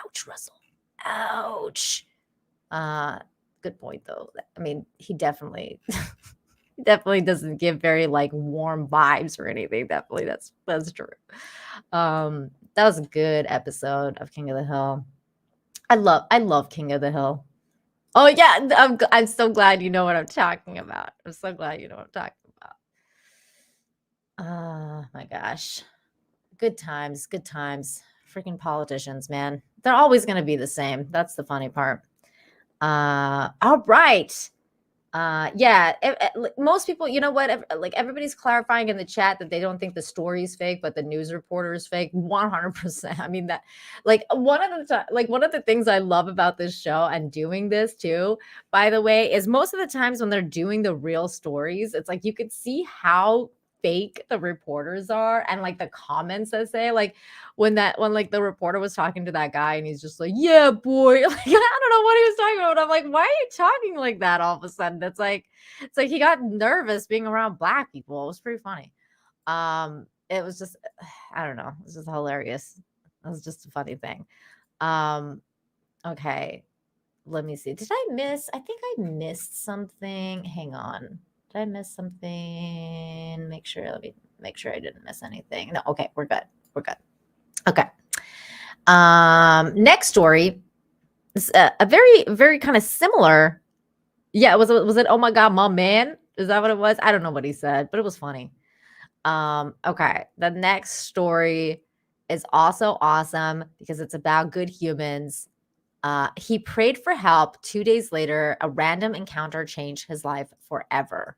Ouch, Russell. Ouch. Good point though. I mean, he definitely doesn't give very warm vibes or anything. Definitely that's true. That was a good episode of King of the Hill. I love King of the Hill. Oh yeah, I'm so glad you know what I'm talking about. I'm so glad you know what I'm talking about. Oh my gosh. Good times. Freaking politicians, man. They're always going to be the same. That's the funny part. All right. Most people, you know what? Everybody's clarifying in the chat that they don't think the story is fake, but the news reporter is fake. 100%. I mean, that one of the things I love about this show and doing this too, by the way, is most of the times when they're doing the real stories, it's you could see how fake the reporters are, and the comments that say when the reporter was talking to that guy and he's just like, yeah, boy, I don't know what he was talking about. I'm like, why are you talking like that all of a sudden? It's like he got nervous being around Black people. It was pretty funny. It was just, I don't know, it was just hilarious. It was just a funny thing. Okay. let me see. I think I missed something. Hang on. Did I miss something? Let me make sure I didn't miss anything. No, okay, we're good. We're good. Okay. Next story is a very, very kind of similar. Yeah, was it oh my god, my man? Is that what it was? I don't know what he said, but it was funny. Okay. The next story is also awesome because it's about good humans. He prayed for help. 2 days later, a random encounter changed his life forever.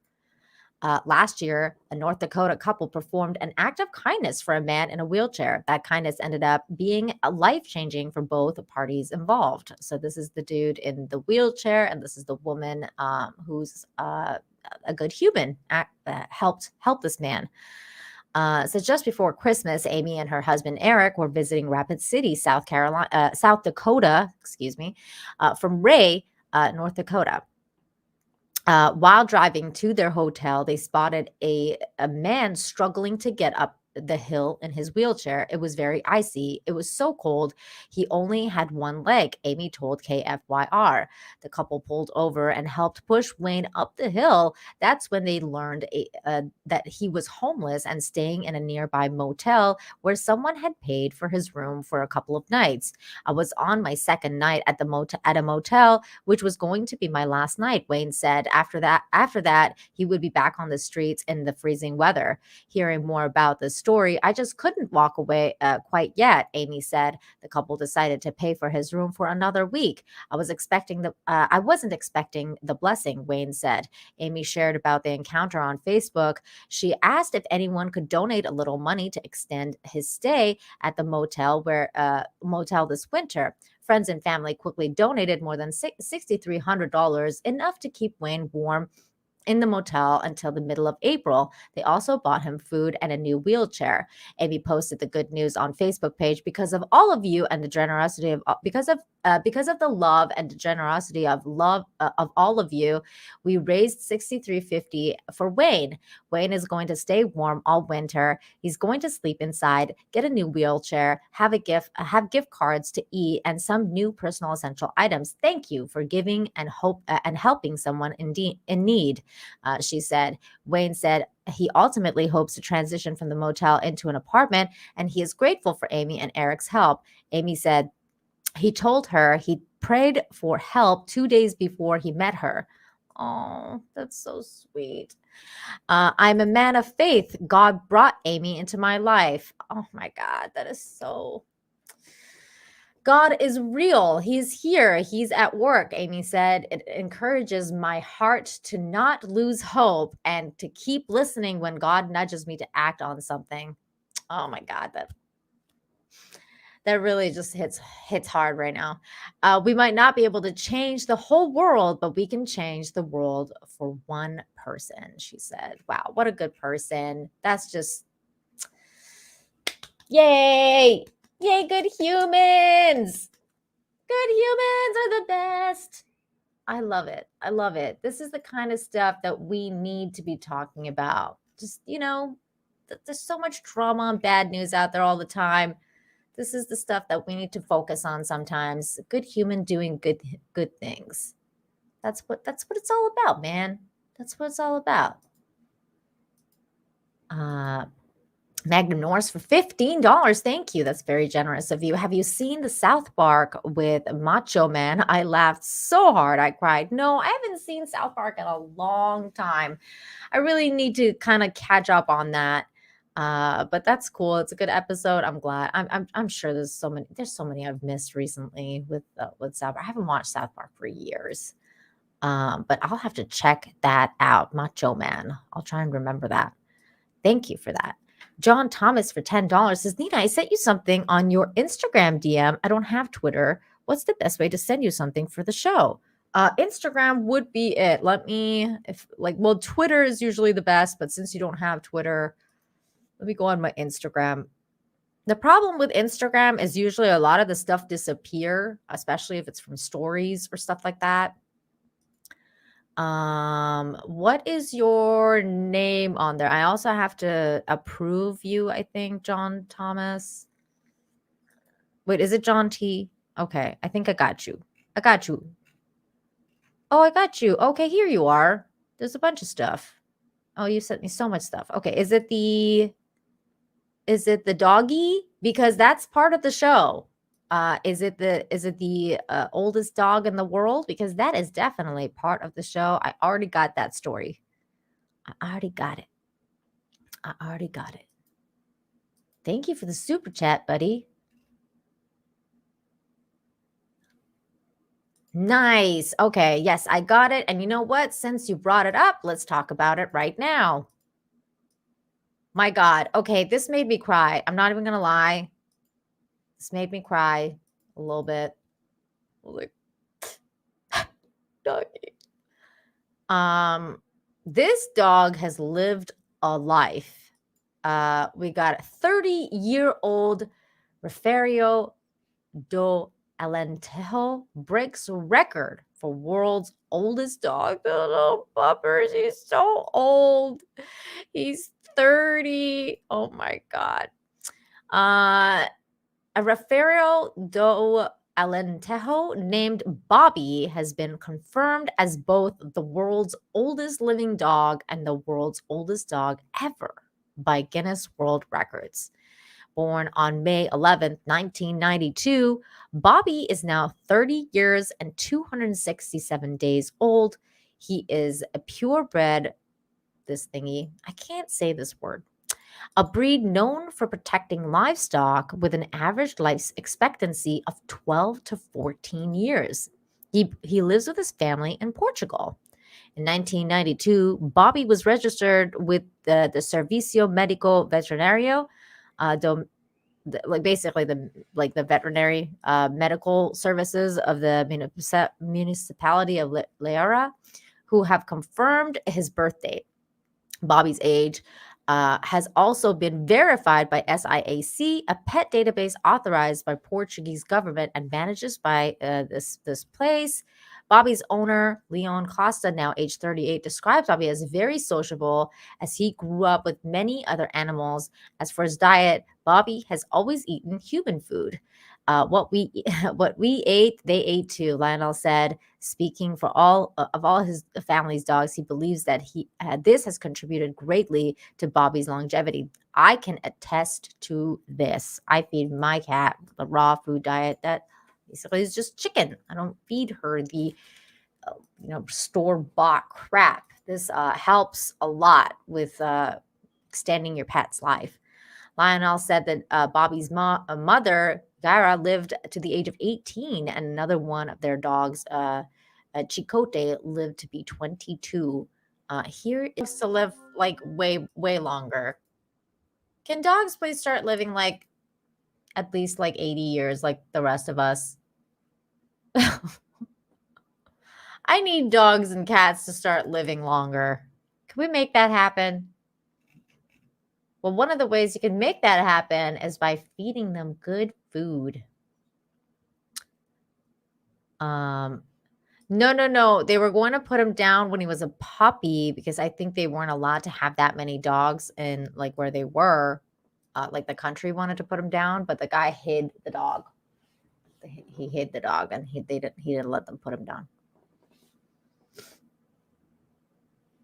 Last year, a North Dakota couple performed an act of kindness for a man in a wheelchair. That kindness ended up being life-changing for both parties involved. So this is the dude in the wheelchair, and this is the woman who's a good human. Helped this man. So just before Christmas, Amy and her husband Eric were visiting Rapid City, South Dakota, from Ray, North Dakota. While driving to their hotel, they spotted a man struggling to get up the hill in his wheelchair. It was very icy. It was so cold. He only had one leg, Amy told KFYR. The couple pulled over and helped push Wayne up the hill. That's when they learned that he was homeless and staying in a nearby motel where someone had paid for his room for a couple of nights. I was on my second night at a motel, which was going to be my last night, Wayne said. After that, he would be back on the streets in the freezing weather. Hearing more about the story, I just couldn't walk away quite yet, Amy said. The couple decided to pay for his room for another week. I wasn't expecting the blessing, Wayne said. Amy shared about the encounter on Facebook. She asked if anyone could donate a little money to extend his stay at the motel this winter. Friends and family quickly donated more than $6,300, enough to keep Wayne warm in the motel until the middle of April. They also bought him food and a new wheelchair. Amy posted the good news on Facebook page. Because of all of you and the generosity of because of the love and generosity of all of you, we raised $6,350 for Wayne. Wayne is going to stay warm all winter. He's going to sleep inside, get a new wheelchair, have gift cards to eat, and some new personal essential items. Thank you for giving and helping someone in need. She said. Wayne said he ultimately hopes to transition from the motel into an apartment, and he is grateful for Amy and Eric's help. Amy said he told her he prayed for help 2 days before he met her. Oh, that's so sweet. I'm a man of faith. God brought Amy into my life. Oh my God, that is so... God is real. He's here. He's at work, Amy said. It encourages my heart to not lose hope and to keep listening when God nudges me to act on something. Oh my God, that really just hits hard right now. We might not be able to change the whole world, but we can change the world for one person, she said. Wow, what a good person. That's just, yay. Yay, good humans. Good humans are the best. I love it. I love it. This is the kind of stuff that we need to be talking about. Just, there's so much drama and bad news out there all the time. This is the stuff that we need to focus on sometimes. A good human doing good things. That's what it's all about, man. That's what it's all about. Magnum Norris for $15. Thank you. That's very generous of you. Have you seen the South Park with Macho Man? I laughed so hard I cried. No, I haven't seen South Park in a long time. I really need to kind of catch up on that. But that's cool. It's a good episode. I'm glad. I'm sure there's so many I've missed recently with South Park. I haven't watched South Park for years. But I'll have to check that out. Macho Man. I'll try and remember that. Thank you for that. John Thomas for $10 says, Nina, I sent you something on your Instagram DM. I don't have Twitter. What's the best way to send you something for the show? Instagram would be it. Twitter is usually the best, but since you don't have Twitter, let me go on my Instagram. The problem with Instagram is usually a lot of the stuff disappear, especially if it's from stories or stuff like that. What is your name on there? I also have to approve you, I think, John Thomas. Wait, is it John T? Okay, I think I got you. Oh, I got you. Okay, here you are. There's a bunch of stuff. Oh, you sent me so much stuff. Okay, is it the doggy? Because that's part of the show. Is it the oldest dog in the world? Because that is definitely part of the show. I already got that story. I already got it. Thank you for the super chat, buddy. Nice. Okay. Yes, I got it. And you know what? Since you brought it up, let's talk about it right now. My God. Okay. This made me cry. I'm not even going to lie. This made me cry a little bit. Like, doggy. This dog has lived a life. We got a 30-year-old Rafario do Alentejo breaks record for world's oldest dog. The little puppers. He's so old. He's 30. Oh my God. A Rafario do Alentejo named Bobby has been confirmed as both the world's oldest living dog and the world's oldest dog ever by Guinness World Records. Born on May 11th, 1992, Bobby is now 30 years and 267 days old. He is a purebred, I can't say this word, a breed known for protecting livestock with an average life expectancy of 12 to 14 years. He lives with his family in Portugal. In 1992, Bobby was registered with the Servicio Médico Veterinario, basically the veterinary medical services of the municipality of Leira, who have confirmed his birth date. Bobby's age has also been verified by SIAC, a pet database authorized by Portuguese government and manages by this place. Bobby's owner, Leon Costa, now age 38, describes Bobby as very sociable as he grew up with many other animals. As for his diet, Bobby has always eaten human food. What we ate, they ate too, Lionel said. Speaking for all his family's dogs, he believes that this has contributed greatly to Bobby's longevity. I can attest to this. I feed my cat the raw food diet that basically is just chicken. I don't feed her the store-bought crap. This helps a lot with extending your pet's life. Lionel said that Bobby's mother, Gara, lived to the age of 18, and another one of their dogs, Chicote, lived to be 22. Here is to live like way longer. Can dogs please start living like at least like 80 years like the rest of us? I need dogs and cats to start living longer. Can we make that happen? Well, one of the ways you can make that happen is by feeding them good food. No. They were going to put him down when he was a puppy because I think they weren't allowed to have that many dogs in like where they were. Like the country wanted to put him down, but the guy hid the dog. He hid the dog, and he didn't let them put him down.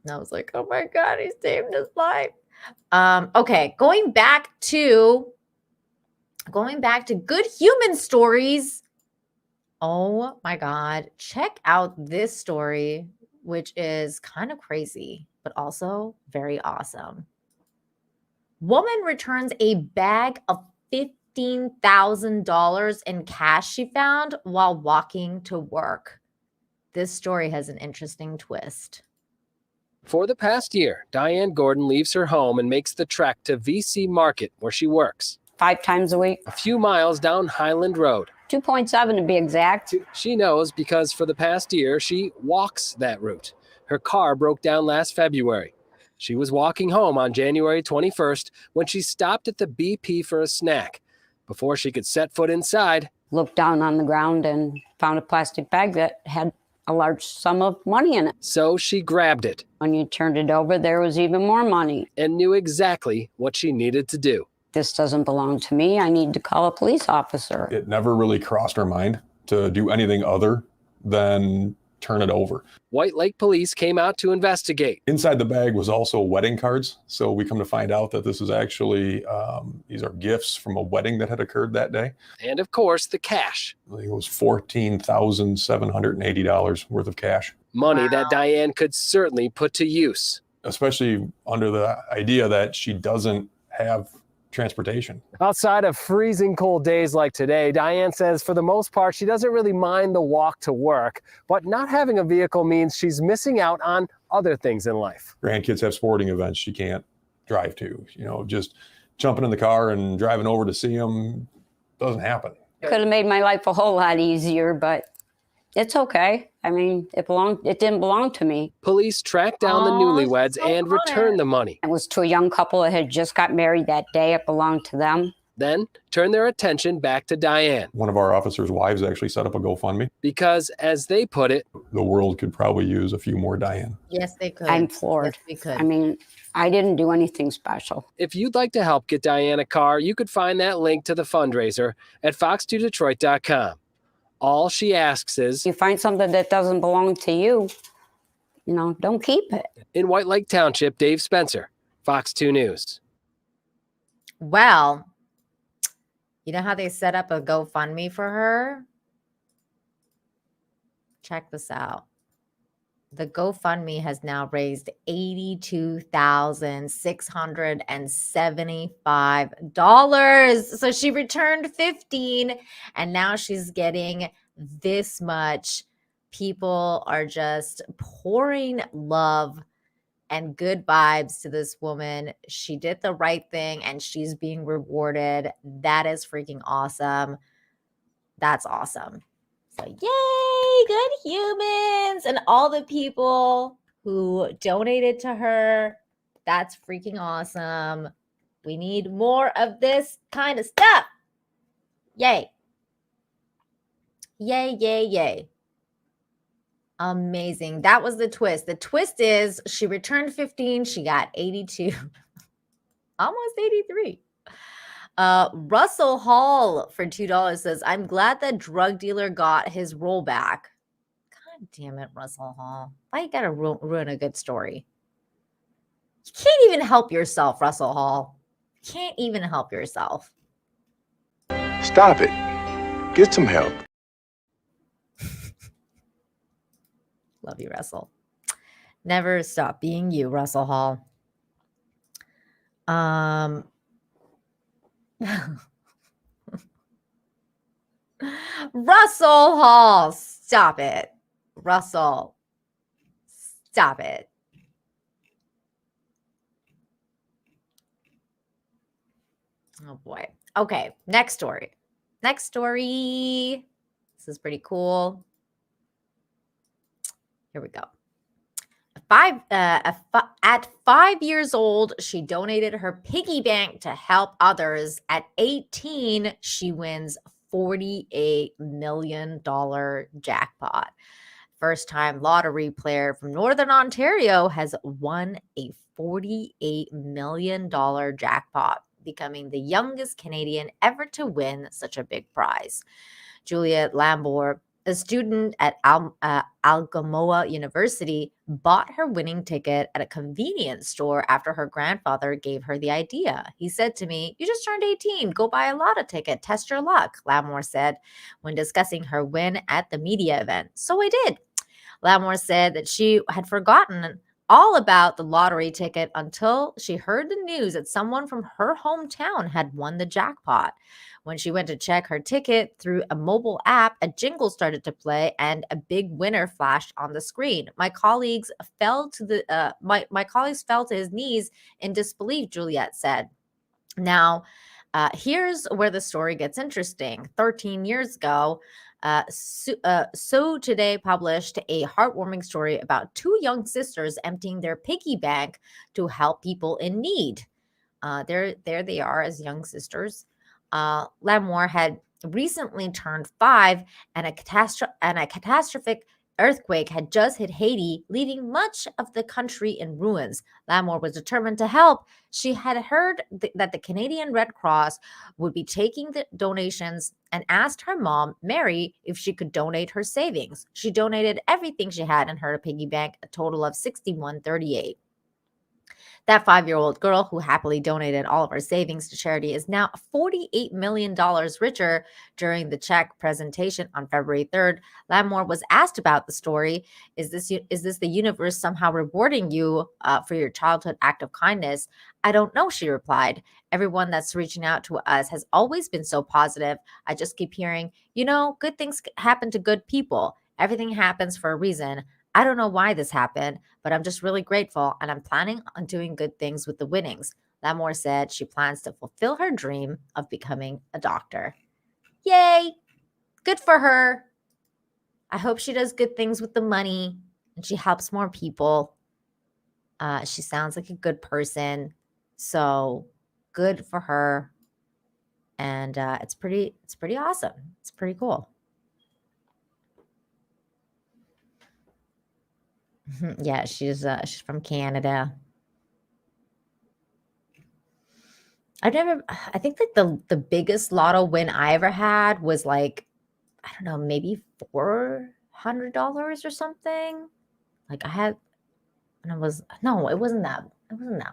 And I was like, oh my God, he saved his life. Okay, going back to good human stories. Oh my God, check out this story, which is kind of crazy, but also very awesome. Woman returns a bag of $15,000 in cash she found while walking to work. This story has an interesting twist. For the past year, Diane Gordon leaves her home and makes the trek to VC Market, where she works. 5 times a week. A few miles down Highland Road. 2.7 to be exact. She knows because for the past year, she walks that route. Her car broke down last February. She was walking home on January 21st when she stopped at the BP for a snack. Before she could set foot inside, Looked down on the ground and found a plastic bag that had a large sum of money in it. So she grabbed it. When you turned it over, there was even more money. And knew exactly what she needed to do. This doesn't belong to me. I need to call a police officer. It never really crossed our mind to do anything other than turn it over. White Lake police came out to investigate. Inside the bag was also wedding cards. So we come to find out that this is actually, these are gifts from a wedding that had occurred that day. And of course, the cash. I think it was $14,780 worth of cash. Money that Diane could certainly put to use. Especially under the idea that she doesn't have transportation. Outside of freezing cold days like today, Diane says for the most part, she doesn't really mind the walk to work, but not having a vehicle means she's missing out on other things in life. Grandkids have sporting events she can't drive to. You know, just jumping in the car and driving over to see them doesn't happen. Could have made my life a whole lot easier, but it's okay. I mean, it didn't belong to me. Police tracked down the newlyweds and returned the money. It was to a young couple that had just got married that day. It belonged to them. Then turned their attention back to Diane. One of our officers' wives actually set up a GoFundMe. Because, as they put it, the world could probably use a few more Diane. Yes, they could. I'm floored. Yes, we could. I mean, I didn't do anything special. If you'd like to help get Diane a car, you could find that link to the fundraiser at fox2detroit.com. All she asks is, you find something that doesn't belong to you, you know, don't keep it. In White Lake Township, Dave Spencer, Fox 2 News. Well, you know how they set up a GoFundMe for her? Check this out. The GoFundMe has now raised $82,675. So she returned 15 and now she's getting this much. People are just pouring love and good vibes to this woman. She did the right thing and she's being rewarded. That is freaking awesome. That's awesome. So yay, good humans, and all the people who donated to her. That's freaking awesome. We need more of this kind of stuff. Yay. Yay, yay, yay. Amazing. That was the twist. The twist is she returned 15. She got 82. Almost 83. Russell Hall for $2 says, I'm glad that drug dealer got his rollback. God damn it, Russell Hall. Why you gotta ruin a good story? You can't even help yourself, Russell Hall. You can't even help yourself. Stop it. Get some help. Love you, Russell. Never stop being you, Russell Hall. Russell Hall, stop it. Russell, stop it. Oh boy. Okay, next story. Next story. This is pretty cool. Here we go. At 5 years old, she donated her piggy bank to help others. At 18, she wins $48 million jackpot. First-time lottery player from Northern Ontario has won a $48 million jackpot, becoming the youngest Canadian ever to win such a big prize. Juliet Lambor, a student at Algomoa University, bought her winning ticket at a convenience store after her grandfather gave her the idea. He said to me, "You just turned 18. Go buy a lotto ticket. Test your luck," Lamore said when discussing her win at the media event. So I did. Lamore said that she had forgotten all about the lottery ticket until she heard the news that someone from her hometown had won the jackpot. When she went to check her ticket through a mobile app, a jingle started to play and a big winner flashed on the screen. My colleagues fell to his knees in disbelief, Juliet said. Now, here's where the story gets interesting. 13 years ago, So Today published a heartwarming story about two young sisters emptying their piggy bank to help people in need. There they are as young sisters. Lamore had recently turned 5, and a catastrophic earthquake had just hit Haiti, leaving much of the country in ruins. Lamore was determined to help. She had heard that the Canadian Red Cross would be taking the donations and asked her mom, Mary, if she could donate her savings. She donated everything she had in her piggy bank, a total of $61.38. That 5-year-old girl who happily donated all of her savings to charity is now $48 million richer. During the check presentation on February 3rd, Lamore was asked about the story. Is this the universe somehow rewarding you for your childhood act of kindness? I don't know, she replied. Everyone that's reaching out to us has always been so positive. I just keep hearing, good things happen to good people. Everything happens for a reason. I don't know why this happened, but I'm just really grateful, and I'm planning on doing good things with the winnings. Lamore said she plans to fulfill her dream of becoming a doctor. Yay! Good for her. I hope she does good things with the money and she helps more people. She sounds like a good person, so good for her. And it's pretty awesome. It's pretty cool. Yeah, she's from Canada. I think like the biggest lotto win I ever had was like, I don't know, maybe $400 or something. Like I had, and it wasn't that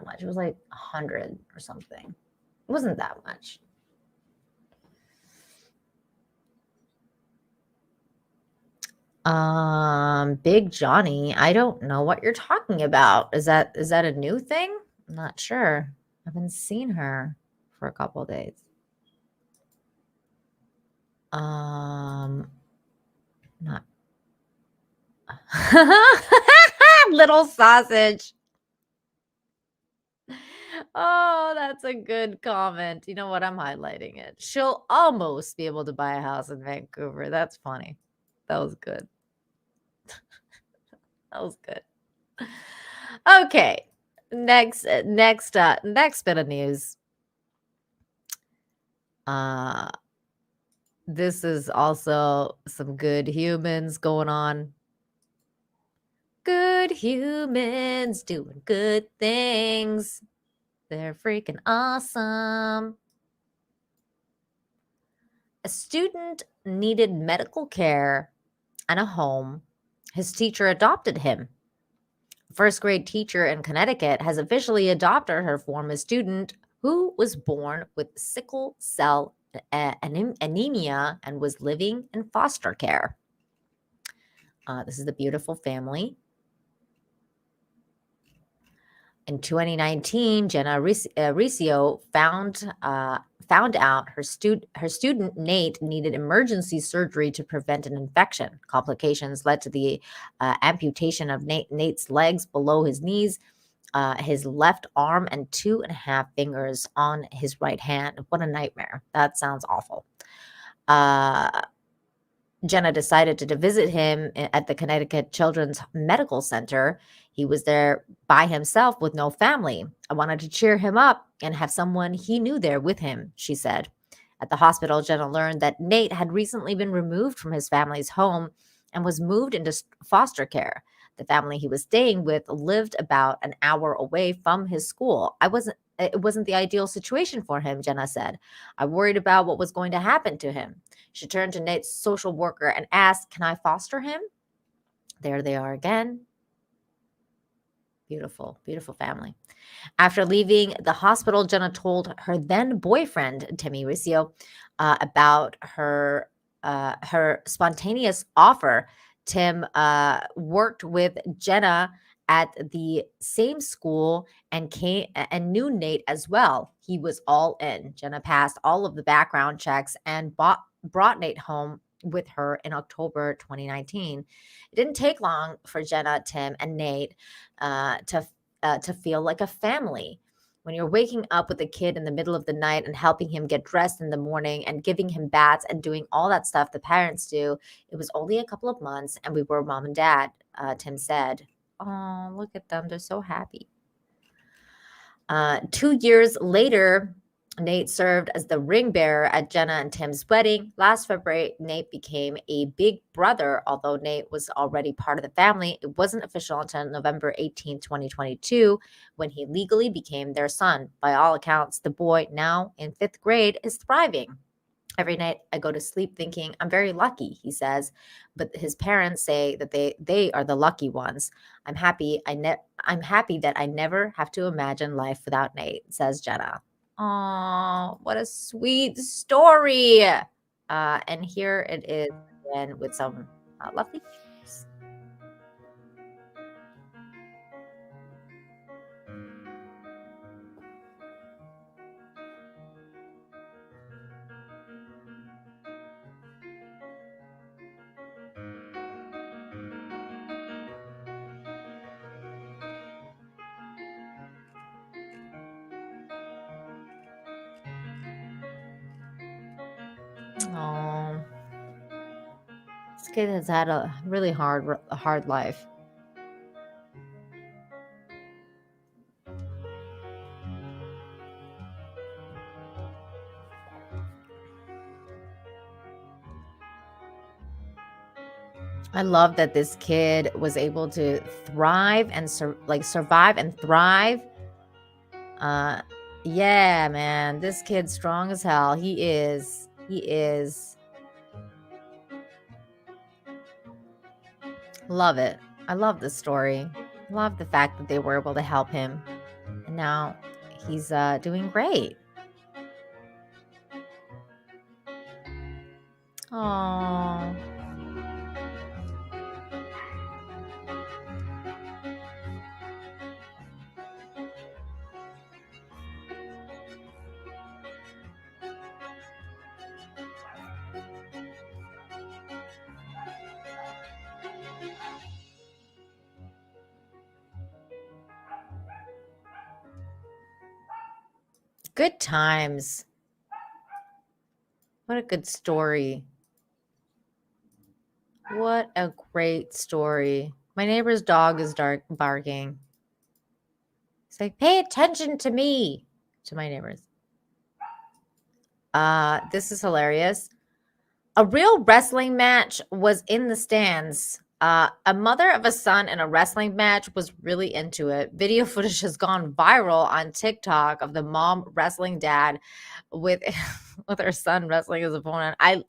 much. It was like 100 or something. It wasn't that much. Big Johnny, I don't know what you're talking about. Is that a new thing? I'm not sure. I haven't seen her for a couple of days. Not little sausage. Oh, that's a good comment. You know what? I'm highlighting it. She'll almost be able to buy a house in Vancouver. That's funny. That was good. That was good. Okay. Next bit of news. This is also some good humans going on. Good humans doing good things. They're freaking awesome. A student needed medical care and a home. His teacher adopted him. First grade teacher in Connecticut has officially adopted her former student who was born with sickle cell anemia and was living in foster care. This is the beautiful family. In 2019, Jenna Riccio found out her student Nate needed emergency surgery to prevent an infection. Complications led to the amputation of Nate's legs below his knees, his left arm, and 2.5 fingers on his right hand. What a nightmare. That sounds awful. Jenna decided to visit him at the Connecticut Children's Medical Center. He was there by himself with no family. I wanted to cheer him up and have someone he knew there with him, she said. At the hospital, Jenna learned that Nate had recently been removed from his family's home and was moved into foster care. The family he was staying with lived about an hour away from his school. It wasn't the ideal situation for him, Jenna said. I worried about what was going to happen to him. She turned to Nate's social worker and asked, "Can I foster him?" There they are again. Beautiful, beautiful family. After leaving the hospital, Jenna told her then boyfriend, Timmy Riccio, about her spontaneous offer. Tim worked with Jenna at the same school and knew Nate as well. He was all in. Jenna passed all of the background checks and brought Nate home with her in October 2019. It didn't take long for Jenna, Tim, and Nate to feel like a family. When you're waking up with a kid in the middle of the night and helping him get dressed in the morning and giving him baths and doing all that stuff the parents do, it was only a couple of months and we were mom and dad, Tim said. Oh, look at them. They're so happy. 2 years later, Nate served as the ring bearer at Jenna and Tim's wedding. Last February, Nate became a big brother. Although Nate was already part of the family, it wasn't official until November 18, 2022, when he legally became their son. By all accounts, the boy, now in 5th grade, is thriving. Every night I go to sleep thinking I'm very lucky, he says, but his parents say that they are the lucky ones. I'm happy that I never have to imagine life without Nate, says Jenna. Oh, what a sweet story. And here it is again with some lovely pictures. Oh, this kid has had a really hard life. I love that this kid was able to thrive and survive and thrive. Yeah, man, this kid's strong as hell. He is. Love it. I love this story. Love the fact that they were able to help him. And now he's doing great. Oh. Good times. What a good story. What a great story. My neighbor's dog is barking. He's like, pay attention to me, to my neighbors. This is hilarious. A real wrestling match was in the stands. A mother of a son in a wrestling match was really into it. Video footage has gone viral on TikTok of the mom wrestling dad with her son wrestling his opponent. I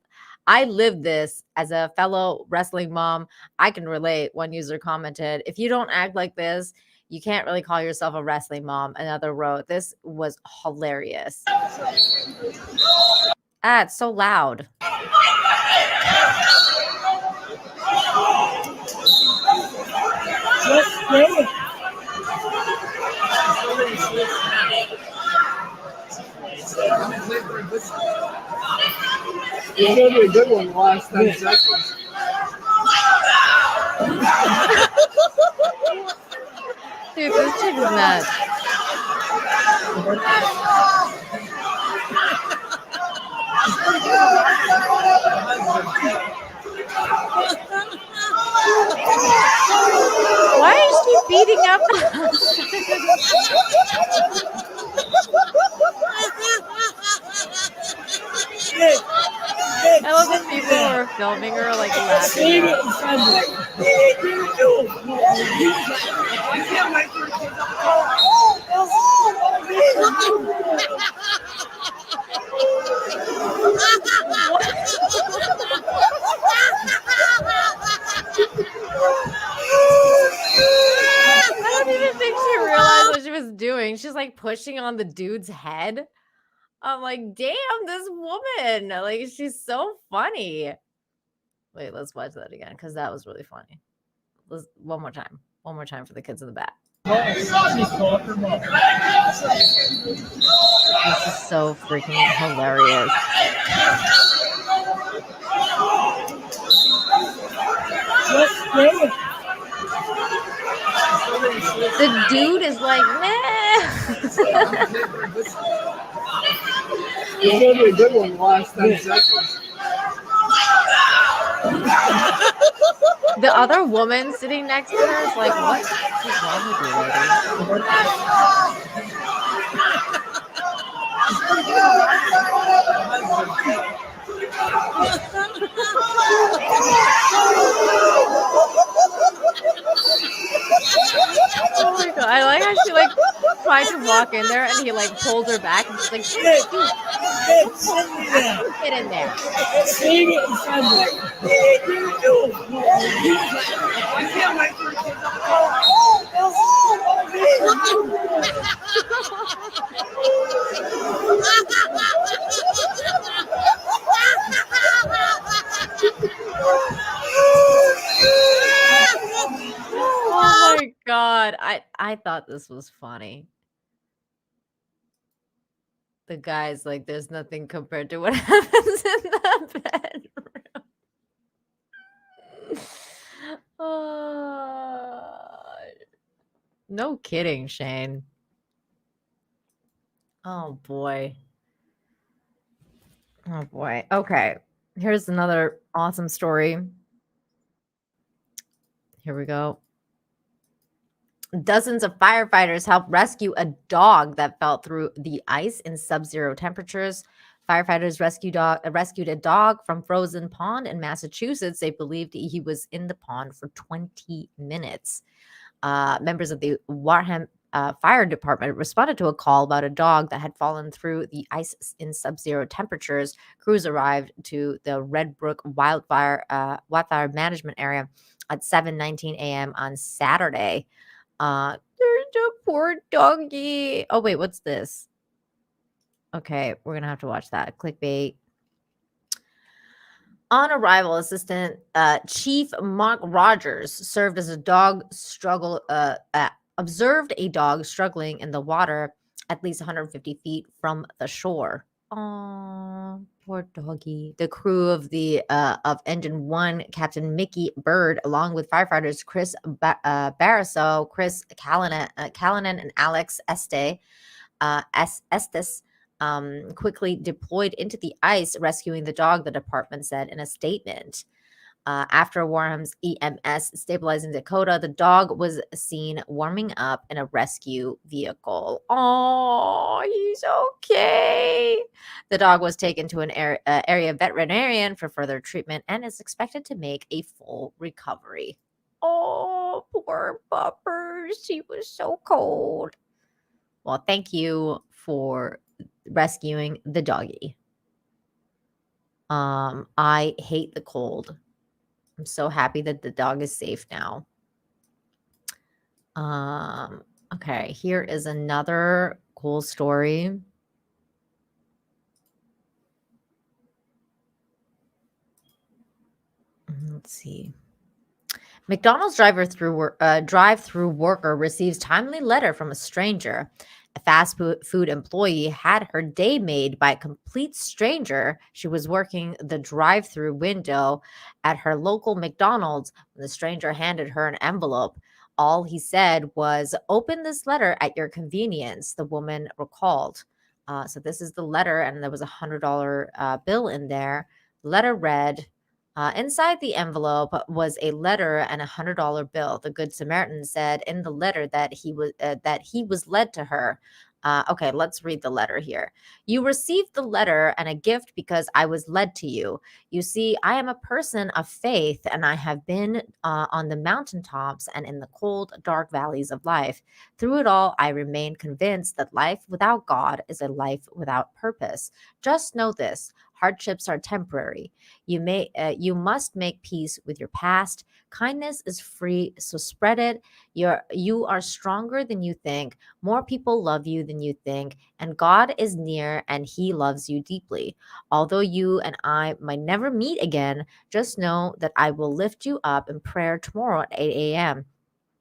lived this as a fellow wrestling mom. I can relate. One user commented, if you don't act like this, you can't really call yourself a wrestling mom. Another wrote, this was hilarious. It's so loud. It's gonna be a good one the last 10 seconds. Dude, this chick is nuts. Why is she beating up? I love that people who are filming her like laughing. I don't even think she realized what she was doing. She's like pushing on the dude's head. I'm like, damn, this woman. Like, she's so funny. Wait, let's watch that again because that was really funny. One more time. One more time for the kids in the back. This is so freaking hilarious. The dude is like, nah. It's gonna be a good one the last 10 seconds. The other woman sitting next to her is like, what is wrong with you, lady? Oh my god! I like how she like tried to walk in there, and he like pulled her back, and she's like, "Don't get in there." Oh my god! I thought this was funny. The guy's like, "There's nothing compared to what happens in the bedroom." No kidding, Shane. Oh boy. Oh boy. Okay. Here's another awesome story. Here we go. Dozens of firefighters helped rescue a dog that fell through the ice in sub-zero temperatures. Firefighters rescued a dog from frozen pond in Massachusetts. They believed he was in the pond for 20 minutes. Members of the Wareham Fire Department responded to a call about a dog that had fallen through the ice in sub-zero temperatures. Crews arrived to the Red Brook wildfire management area at 7:19 a.m. on Saturday. There's a poor doggy. Oh wait, what's this? Okay, we're gonna have to watch that. Clickbait. On arrival, Assistant Chief Mark Rogers served as a dog observed a dog struggling in the water at least 150 feet from the shore. Oh, poor doggy. The crew of Engine 1, Captain Mickey Bird, along with firefighters Chris Barasso, Chris Callanan, and Alex Estes, quickly deployed into the ice, rescuing the dog, the department said in a statement. After Wareham's EMS stabilizing Dakota, the dog was seen warming up in a rescue vehicle. Oh, he's okay. The dog was taken to an area veterinarian for further treatment and is expected to make a full recovery. Oh, poor puppers. He was so cold. Well, thank you for rescuing the doggy. I hate the cold. I'm so happy that the dog is safe now. Okay, here is another cool story. Let's see. McDonald's drive-through worker receives timely letter from a stranger. A fast food employee had her day made by a complete stranger. She was working the drive-through window at her local McDonald's when the stranger handed her an envelope. All he said was, "Open this letter at your convenience," the woman recalled. So this is the letter, and there was a $100 bill in there. The letter read, inside the envelope was a letter and a $100 bill. The Good Samaritan said in the letter that he was led to her. Okay, let's read the letter here. "You received the letter and a gift because I was led to you. You see, I am a person of faith, and I have been on the mountaintops and in the cold, dark valleys of life. Through it all, I remain convinced that life without God is a life without purpose. Just know this. Hardships are temporary. You must make peace with your past. Kindness is free, so spread it. You are stronger than you think. More people love you than you think, and God is near and he loves you deeply. Although you and I might never meet again, just know that I will lift you up in prayer tomorrow at 8 a.m.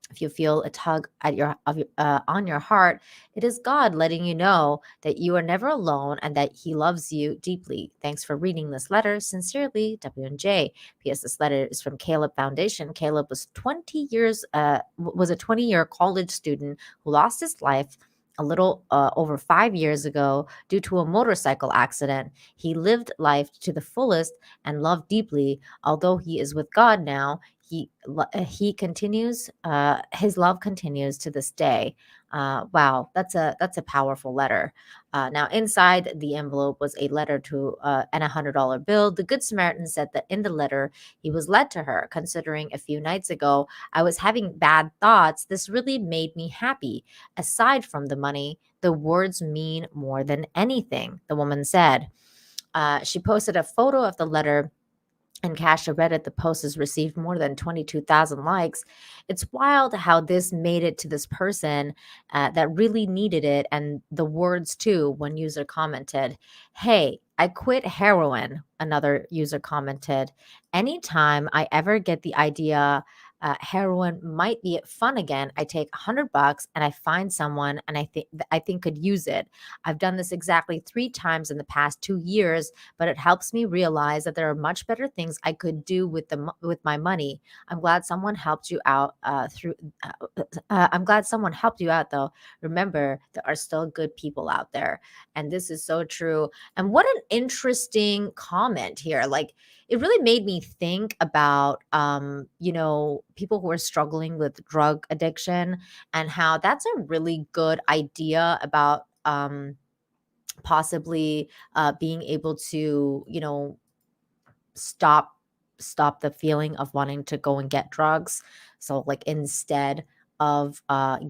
If you feel a tug on your heart, it is God letting you know that you are never alone and that he loves you deeply. Thanks for reading this letter. Sincerely, W&J. P.S. This letter is from Caleb Foundation. Caleb was a 20-year college student who lost his life a little over 5 years ago due to a motorcycle accident. He lived life to the fullest and loved deeply. Although he is with God now, he continues his love continues to this day. Wow, that's a powerful letter. Now, inside the envelope was a letter to and $100 bill. The Good Samaritan said that in the letter he was led to her. Considering a few nights ago I was having bad thoughts, this really made me happy. Aside from the money, the words mean more than anything, the woman said. She posted a photo of the letter and Kasha Reddit. The post has received more than 22,000 likes. It's wild how this made it to this person that really needed it. And the words, too, one user commented, "Hey, I quit heroin," another user commented. "Anytime I ever get the idea heroin might be fun again, I take $100 and I find someone and I think could use it. I've done this exactly 3 times in the past 2 years, but it helps me realize that there are much better things I could do with with my money. I'm glad someone helped you out I'm glad someone helped you out, though. Remember, there are still good people out there." And this is so true. And what an interesting comment here. Like, it really made me think about people who are struggling with drug addiction, and how that's a really good idea about possibly being able to stop the feeling of wanting to go and get drugs. So, like, instead of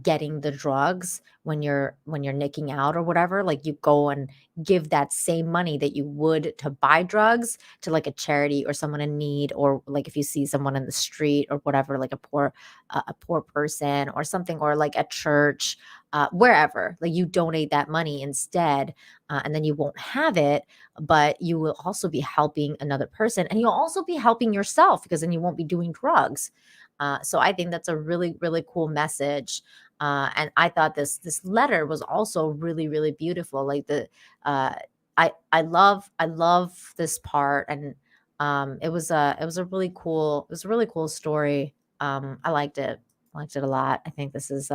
getting the drugs when you're nicking out or whatever, like, you go and give that same money that you would to buy drugs to, like, a charity or someone in need, or like if you see someone in the street or whatever, like a poor person or something, or like at church, wherever, like, you donate that money instead, and then you won't have it, but you will also be helping another person, and you'll also be helping yourself, because then you won't be doing drugs. So I think that's a really, really cool message. And I thought this letter was also really, really beautiful. Like, I love this part, and it was a really cool story. I liked it a lot. I think this is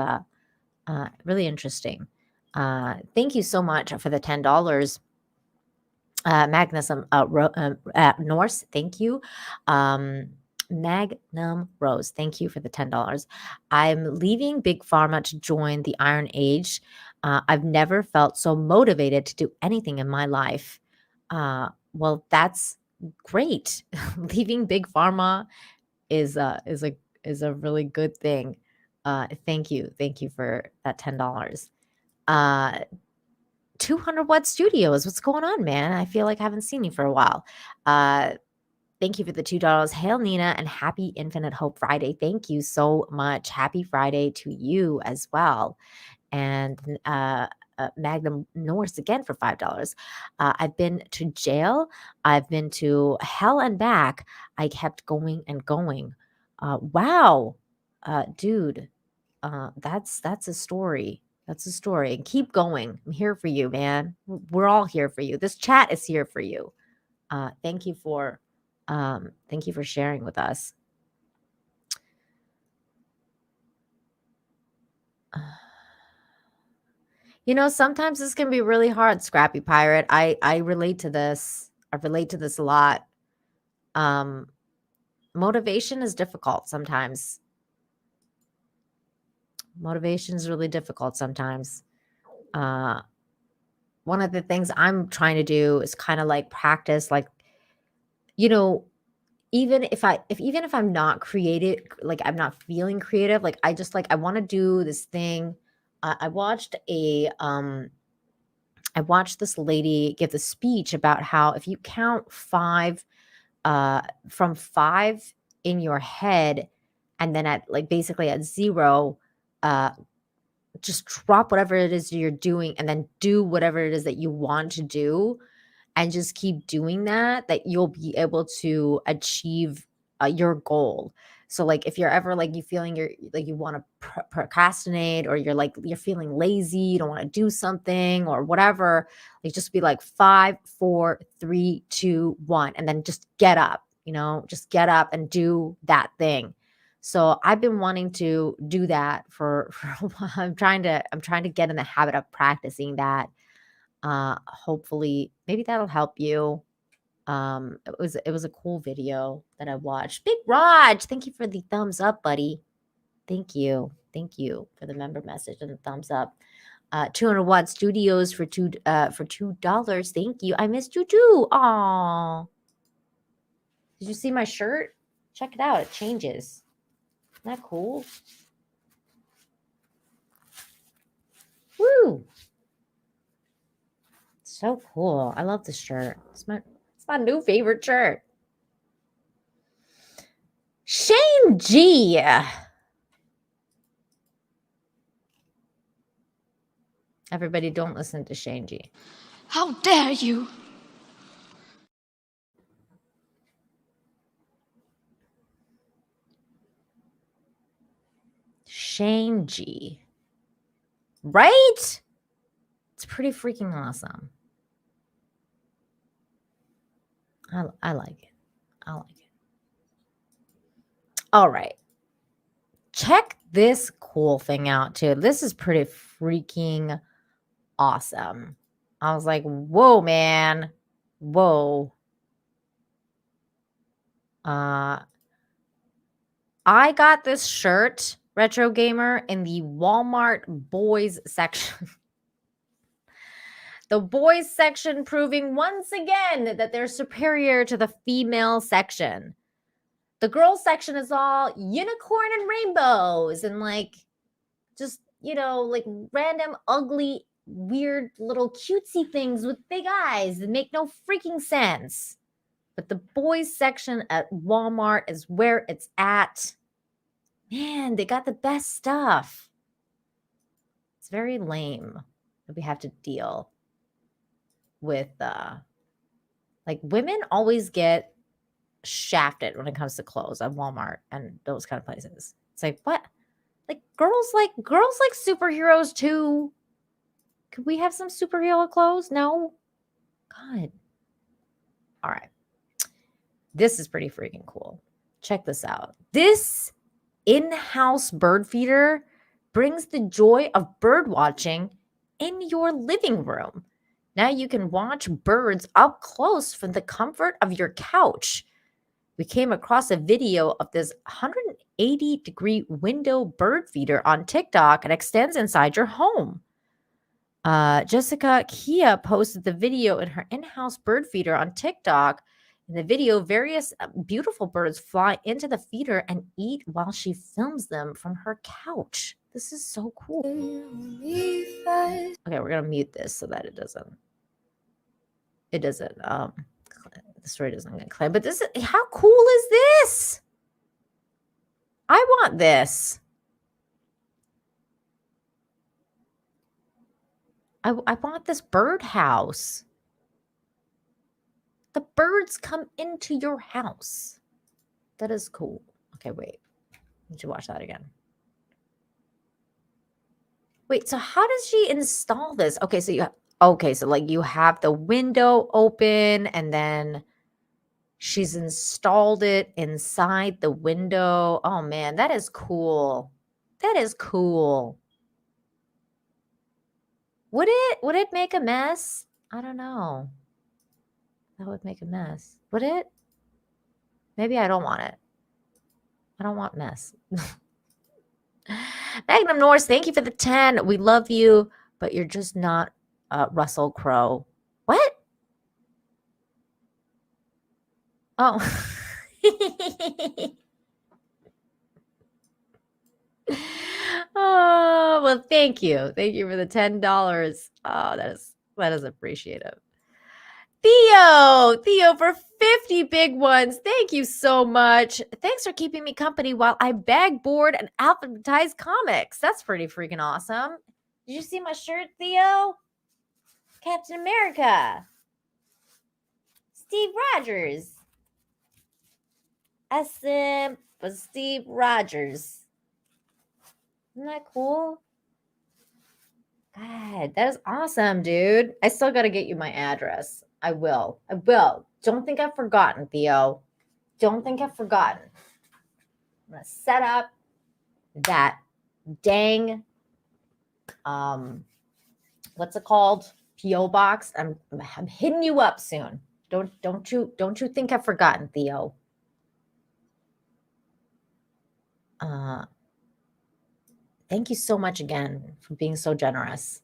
really interesting. Thank you so much for the $10. Magnus Norse, thank you. Magnum Rose, thank you for the $10. "I'm leaving Big Pharma to join the Iron Age. I've never felt so motivated to do anything in my life." Well, that's great. Leaving Big Pharma is a really good thing. Thank you for that $10. 200 Watt Studios, what's going on, man? I feel like I haven't seen you for a while. Thank you for the $2. Hail Nina, and happy Infinite Hope Friday. Thank you so much. Happy Friday to you as well. And Magnum Norse again for $5. "I've been to jail. I've been to hell and back. I kept going and going." Wow, dude, that's a story. That's a story. And keep going. I'm here for you, man. We're all here for you. This chat is here for you. Thank you for sharing with us. Sometimes this can be really hard, Scrappy Pirate. I relate to this. I relate to this a lot. Motivation is difficult sometimes. Motivation is really difficult sometimes. One of the things I'm trying to do is kind of like practice, like, even if I'm not creative, like, I'm not feeling creative, like, I want to do this thing. I watched this lady give the speech about how if you count from 5 in your head, and then at, like, basically at 0, just drop whatever it is you're doing and then do whatever it is that you want to do, and just keep doing that you'll be able to achieve your goal. So, like, if you're ever, like, you feeling you're like you want to procrastinate, or you're feeling lazy, you don't want to do something or whatever, like, just be like 5, 4, 3, 2, 1, and then just get up. Just get up and do that thing. So I've been wanting to do that for a while. I'm trying to get in the habit of practicing that. Hopefully, maybe that'll help you. It was a cool video that I watched. Big Raj, thank you for the thumbs up, buddy. Thank you. Thank you for the member message and the thumbs up. 200 Watt Studios for $2. Thank you. I missed you too. Aw. Did you see my shirt? Check it out. It changes. Isn't that cool? Woo. So cool. I love this shirt. It's my new favorite shirt. Shane G. Everybody don't listen to Shane G. How dare you? Shane G. Right? It's pretty freaking awesome. I like it. I like it. All right. Check this cool thing out too. This is pretty freaking awesome. I was like, whoa, man. Whoa. I got this shirt, Retro Gamer, in the Walmart boys section. The boys section proving once again that they're superior to the female section. The girls section is all unicorn and rainbows and like just, like random ugly, weird little cutesy things with big eyes that make no freaking sense. But the boys section at Walmart is where it's at. Man, they got the best stuff. It's very lame that we have to deal with like women always get shafted when it comes to clothes at Walmart and those kind of places. It's like, what? Like girls like superheroes too. Could we have some superhero clothes? No. God. All right. This is pretty freaking cool. Check this out. This in-house bird feeder brings the joy of bird watching in your living room. Now you can watch birds up close from the comfort of your couch. We came across a video of this 180-degree window bird feeder on TikTok and extends inside your home. Jessica Kia posted the video in her in-house bird feeder on TikTok. In the video, various beautiful birds fly into the feeder and eat while she films them from her couch. This is so cool. Okay, we're gonna mute this so that the story doesn't get claimed. But this is, how cool is this? I want this. I want this birdhouse. The birds come into your house. That is cool. Okay, wait. I need to watch that again. Wait, so how does she install this? Okay, so like you have the window open and then she's installed it inside the window. Oh man, that is cool. That is cool. Would it make a mess? I don't know. That would make a mess. Would it? Maybe I don't want it. I don't want mess. Magnum Norse, thank you for the 10. We love you, but you're just not Russell Crowe. What? Oh. Oh, well, thank you. Thank you for the $10. Oh, that is appreciative. Theo for 50 big ones. Thank you so much. Thanks for keeping me company while I bag, board, and alphabetize comics. That's pretty freaking awesome. Did you see my shirt, Theo? Captain America. Steve Rogers. SM for Steve Rogers. Isn't that cool? God, that is awesome, dude. I still got to get you my address. I will. Don't think I've forgotten, Theo. Don't think I've forgotten. I'm going to set up that dang, what's it called? P.O. box. I'm hitting you up soon. Don't you think I've forgotten, Theo. Thank you so much again for being so generous.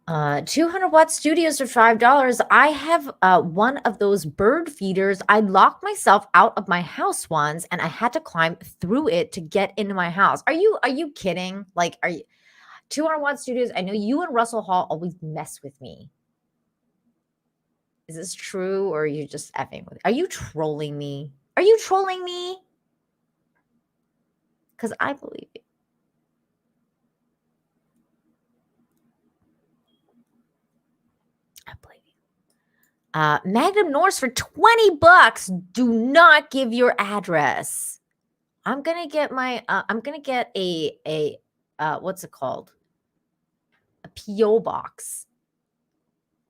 200 watt studios for $5. I have one of those bird feeders. I locked myself out of my house once and I had to climb through it to get into my house. Are you kidding? Like, are you 200 watt studios? I know you and Russell Hall always mess with me. Is this true or are you just effing with me? Are you trolling me? Are you trolling me? Because I believe you. Magnum Norse for $20. Do not give your address. I'm gonna get my. I'm gonna get a what's it called? A PO box.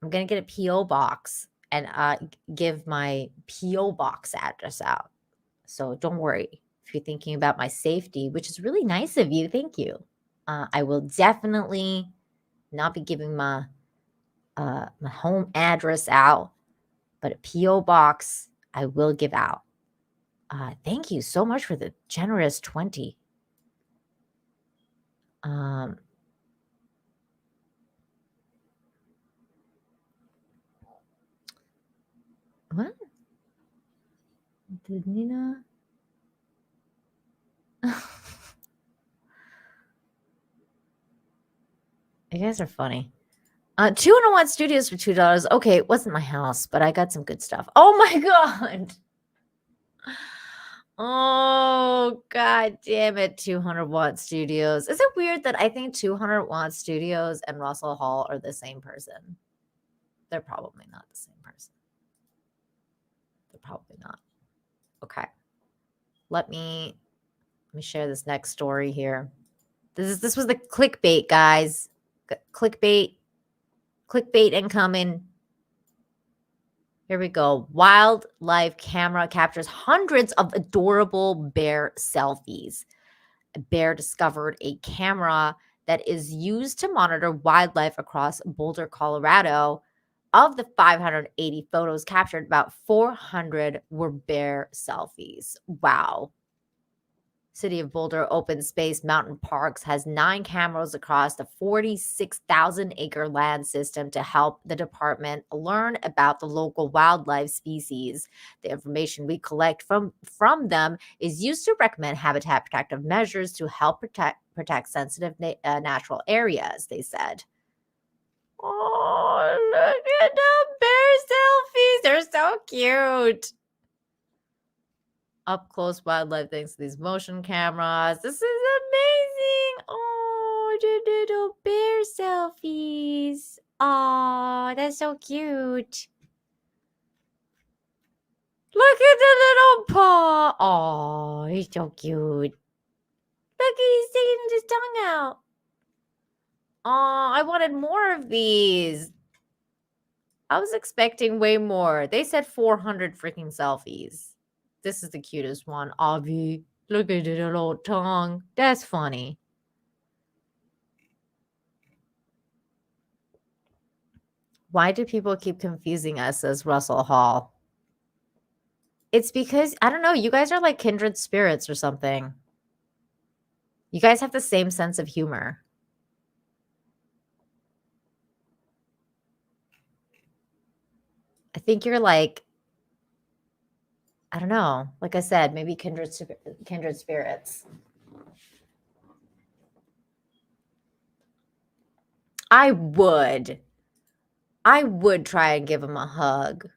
I'm gonna get a PO box and give my PO box address out. So don't worry if you're thinking about my safety, which is really nice of you. Thank you. I will definitely not be giving my my home address out, but a PO box I will give out. Thank you so much for the generous 20. What? Did Nina? You guys are funny. 201 Studios for $2. Okay, it wasn't my house, but I got some good stuff. Oh my god. Oh god damn it, 200 Watt Studios. Is it weird that I think 200 Watt Studios and Russell Hall are the same person? They're probably not the same person. They're probably not. Okay. Let me share this next story here. This was the clickbait, guys. Clickbait incoming. Here we go. Wildlife camera captures hundreds of adorable bear selfies. A bear discovered a camera that is used to monitor wildlife across Boulder, Colorado. Of the 580 photos captured, about 400 were bear selfies. Wow. City of Boulder Open Space Mountain Parks has 9 cameras across the 46,000-acre land system to help the department learn about the local wildlife species. The information we collect from them is used to recommend habitat protective measures to help protect sensitive natural areas, they said. Oh, look at the bear selfies. They're so cute. Up close wildlife thanks to these motion cameras. This is amazing. Oh, the little bear selfies. Oh, that's so cute. Look at the little paw. Oh, he's so cute. Look, he's taking his tongue out. Oh, I wanted more of these. I was expecting way more. They said 400 freaking selfies. This is the cutest one. Avi, look at the little tongue. That's funny. Why do people keep confusing us as Russell Hall? It's because, I don't know, you guys are like kindred spirits or something. You guys have the same sense of humor. I think you're like, I don't know. Like I said, maybe kindred spirits. I would try and give him a hug.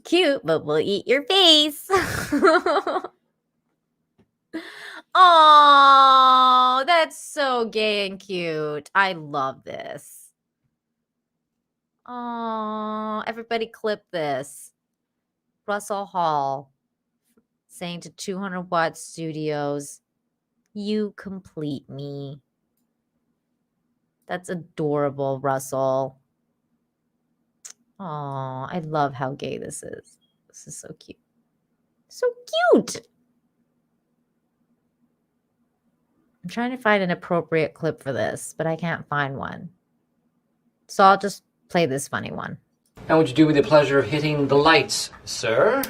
Cute, but we'll eat your face. Oh, that's so gay and cute. I love this. Oh, everybody clip this. Russell Hall saying to 200 Watt Studios, you complete me. That's adorable, Russell. Oh, I love how gay this is. This is so cute. So cute. I'm trying to find an appropriate clip for this, but I can't find one. So I'll just play this funny one. How would you do with the pleasure of hitting the lights, sir?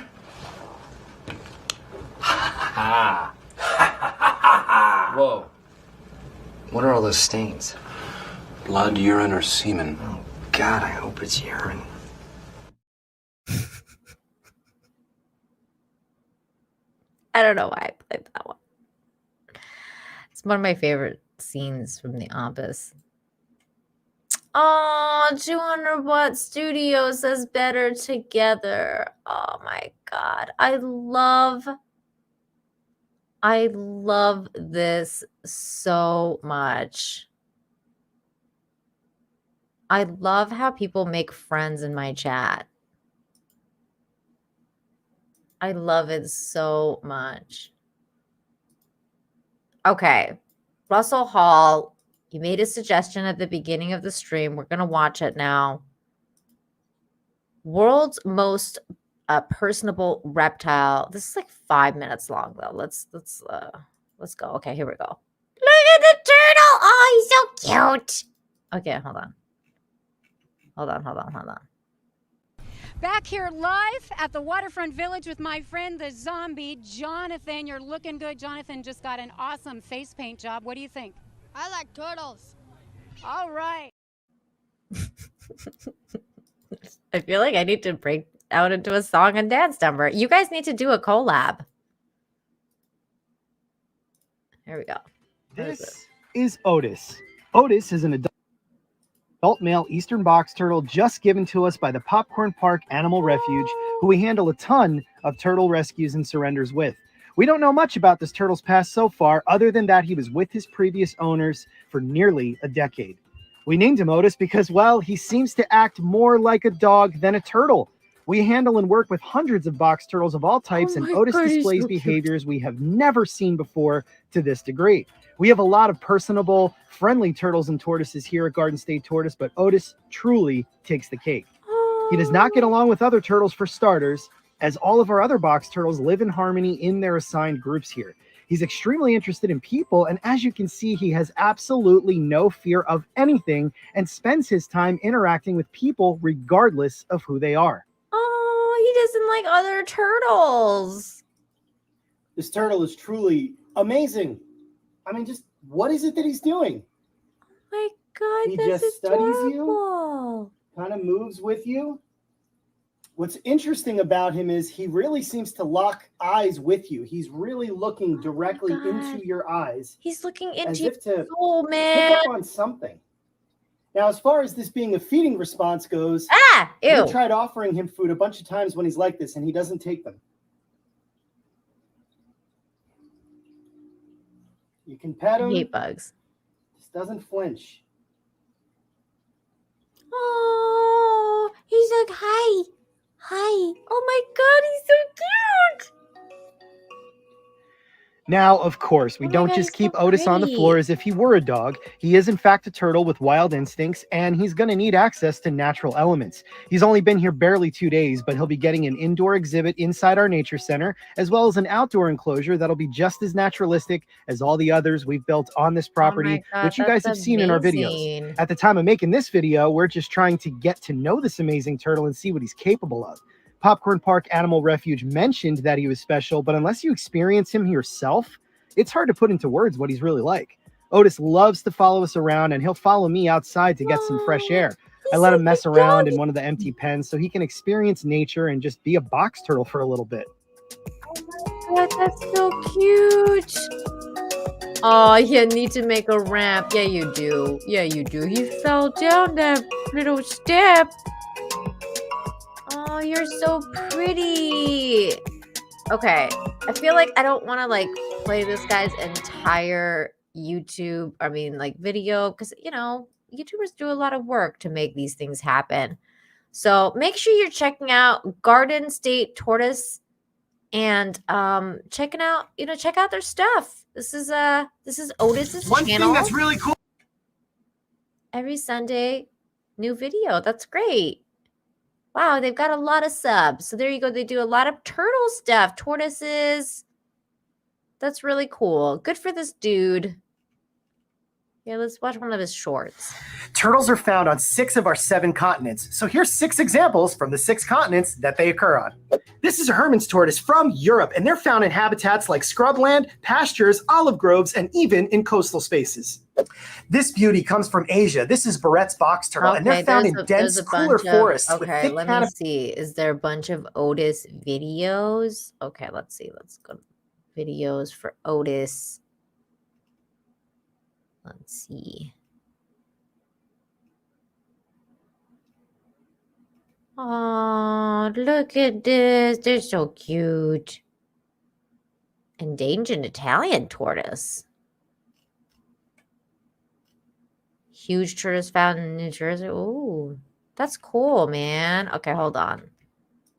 Ha Whoa. What are all those stains? Blood, urine, or semen. Oh, God, I hope it's urine. I don't know why I played that one. It's one of my favorite scenes from The Office. Oh, 200 Watt Studio says better together. Oh my God. I love this so much. I love how people make friends in my chat. I love it so much. Okay. Russell Hall, you made a suggestion at the beginning of the stream. We're going to watch it now. World's most personable reptile. This is like 5 minutes long though. Let's go. Okay, here we go. Look at the turtle. Oh, he's so cute. Okay, hold on. Hold on. Back here live at the Waterfront Village with my friend the zombie, Jonathan. You're looking good. Jonathan just got an awesome face paint job. What do you think? I like turtles. All right. I feel like I need to break out into a song and dance number. You guys need to do a collab. Here we go. This is Otis. Otis is an adult male eastern box turtle just given to us by the Popcorn Park Animal Refuge, who we handle a ton of turtle rescues and surrenders with. We don't know much about this turtle's past so far, other than that he was with his previous owners for nearly a decade. We named him Otis because, well, he seems to act more like a dog than a turtle. We handle and work with hundreds of box turtles of all types, and Otis displays behaviors we have never seen before to this degree. We have a lot of personable, friendly turtles and tortoises here at Garden State Tortoise, but Otis truly takes the cake. He does not get along with other turtles for starters, as all of our other box turtles live in harmony in their assigned groups here. He's extremely interested in people, and as you can see, he has absolutely no fear of anything and spends his time interacting with people regardless of who they are. Oh, he doesn't like other turtles. This turtle is truly amazing. I mean, just what is it that he's doing? Oh my God, He that's just studies you, adorable. kind of moves with you. What's interesting about him is he really seems to lock eyes with you. He's really looking directly into your eyes. He's looking as into your if to soul, pick man. up on something. Now, as far as this being a feeding response goes, ew. we tried offering him food a bunch of times when he's like this, and he doesn't take them. You can pet him. I hate bugs. Just doesn't flinch. Oh, he's like, hi. Hi. Oh my God, he's so cute. Now, of course, we don't just keep Otis on the floor as if he were a dog. He is, in fact, a turtle with wild instincts, and he's going to need access to natural elements. He's only been here barely 2 days, but he'll be getting an indoor exhibit inside our nature center, as well as an outdoor enclosure that'll be just as naturalistic as all the others we've built on this property, God, which you guys have that's seen in our videos. amazing. At the time of making this video, we're just trying to get to know this amazing turtle and see what he's capable of. Popcorn Park Animal Refuge mentioned that he was special, but unless you experience him yourself, it's hard to put into words what he's really like. Otis loves to follow us around, and he'll follow me outside to get some fresh air. I let him mess around in one of the empty pens so he can experience nature and just be a box turtle for a little bit. God, that's so cute. Oh, you need to make a ramp. Yeah, you do. Yeah, you do. He fell down that little step. Oh, you're so pretty. Okay, I feel like I don't want to like play this guy's entire YouTube, video, because YouTubers do a lot of work to make these things happen. So make sure you're checking out Garden State Tortoise and check out their stuff. This is Otis's One channel. thing that's really cool. Every Sunday, new video. That's great. Wow, they've got a lot of subs. So there you go. They do a lot of turtle stuff, tortoises. That's really cool. Good for this dude. Yeah, let's watch one of his shorts. Turtles are found on 6 of our 7 continents. So here's 6 examples from the 6 continents that they occur on. This is a Hermann's tortoise from Europe, and they're found in habitats like scrubland, pastures, olive groves, and even in coastal spaces. This beauty comes from Asia. This is Barrett's box turtle, and they're found in dense, cooler forests with Okay, thick let me see. Is there a bunch of Otis videos? Okay, let's see. Let's go to videos for Otis. Let's see. Oh, look at this. They're so cute. Endangered Italian tortoise. Huge tortoise found in New Jersey. Ooh, that's cool, man. Okay, hold on.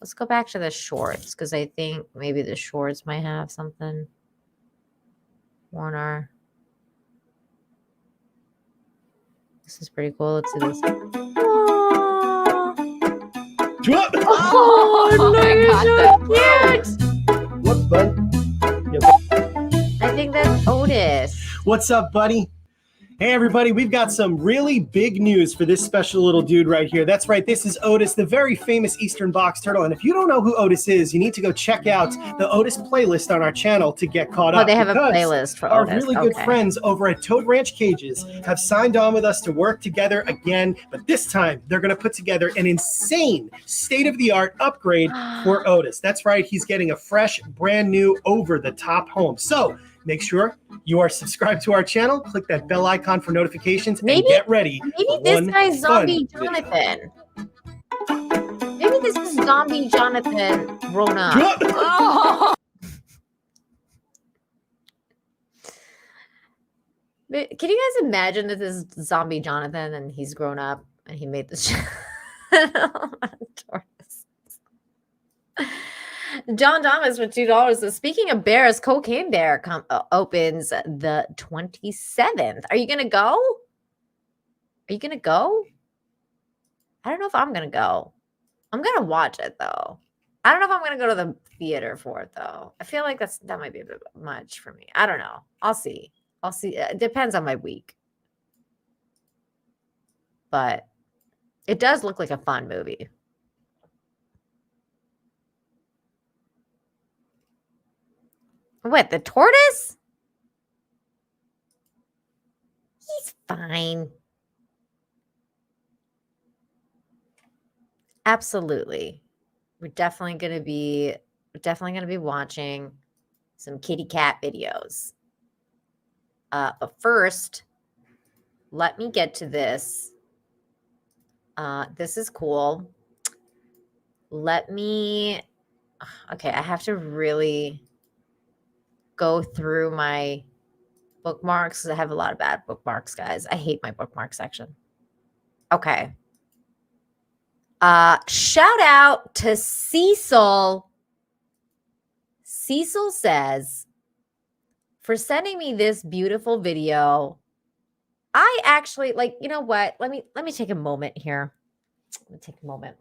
Let's go back to the shorts because I think maybe the shorts might have something. Warner. This is pretty cool. Let's see this. Oh, look, so cute. What's bud? I think that's Otis. What's up, buddy? Hey, everybody, we've got some really big news for this special little dude right here. That's right, this is Otis, the very famous Eastern box turtle. And if you don't know who Otis is, you need to go check out the Otis playlist on our channel to get caught up. Oh, they have a playlist for our Otis. really good friends over at Toad Ranch Cages have signed on with us to work together again. But this time, they're going to put together an insane state-of-the-art upgrade for Otis. That's right, he's getting a fresh, brand new, over-the-top home. So make sure you are subscribed to our channel. Click that bell icon for notifications and get ready. Maybe this guy's Zombie Jonathan. Maybe this is Zombie Jonathan grown up. Oh. Can you guys imagine that this is Zombie Jonathan and he's grown up and he made this tortoise? John Thomas with $2. So speaking of bears, Cocaine Bear opens the 27th. Are you going to go? Are you going to go? I don't know if I'm going to go. I'm going to watch it, though. I don't know if I'm going to go to the theater for it, though. I feel like that might be a bit much for me. I don't know. I'll see. It depends on my week. But it does look like a fun movie. What, the tortoise? He's fine. Absolutely. We're definitely gonna be watching some kitty cat videos. But first, let me get to this. This is cool. Okay, I have to really go through my bookmarks because I have a lot of bad bookmarks, guys. I hate my bookmark section. Okay. Shout out to Cecil. Cecil says, for sending me this beautiful video. I actually, you know what? Let me take a moment here. Let me take a moment.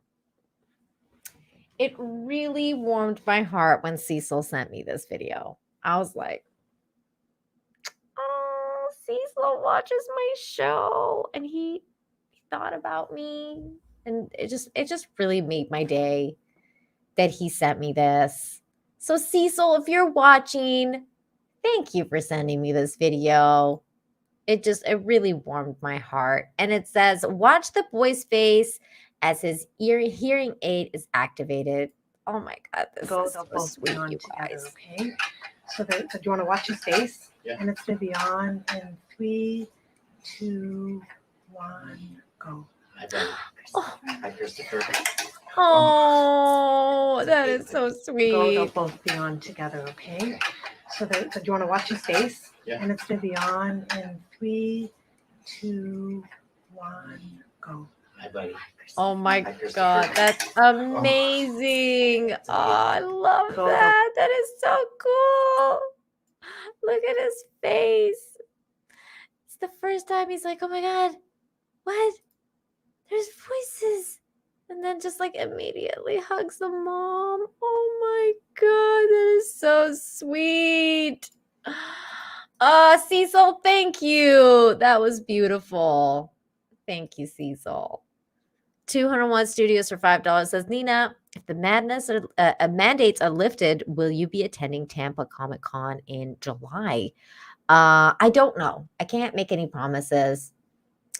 It really warmed my heart when Cecil sent me this video. I was like, oh, Cecil watches my show. And he thought about me. And it just really made my day that he sent me this. So Cecil, if you're watching, thank you for sending me this video. It really warmed my heart. And it says, watch the boy's face as his hearing aid is activated. Oh my God, this is so sweet, you guys. Okay. So do you want to watch his face? Yeah. And it's going to be on in 3, 2, 1, go. Hi, Ben. Hi, Christopher. Oh, that is so sweet. They'll both be on together, okay? So do you want to watch his face? Yeah. And it's going to be on in 3, 2, 1, go. Hi, buddy. Oh my God, that's amazing. Oh, I love that. That is so cool. Look at his face. It's the first time he's like, oh my God, what? There's voices. And then just immediately hugs the mom. Oh my God, that is so sweet. Cecil, thank you. That was beautiful. Thank you, Cecil. 201 Studios for $5 says, Nina, if the mandates are lifted, will you be attending Tampa Comic Con in July? I don't know. I can't make any promises.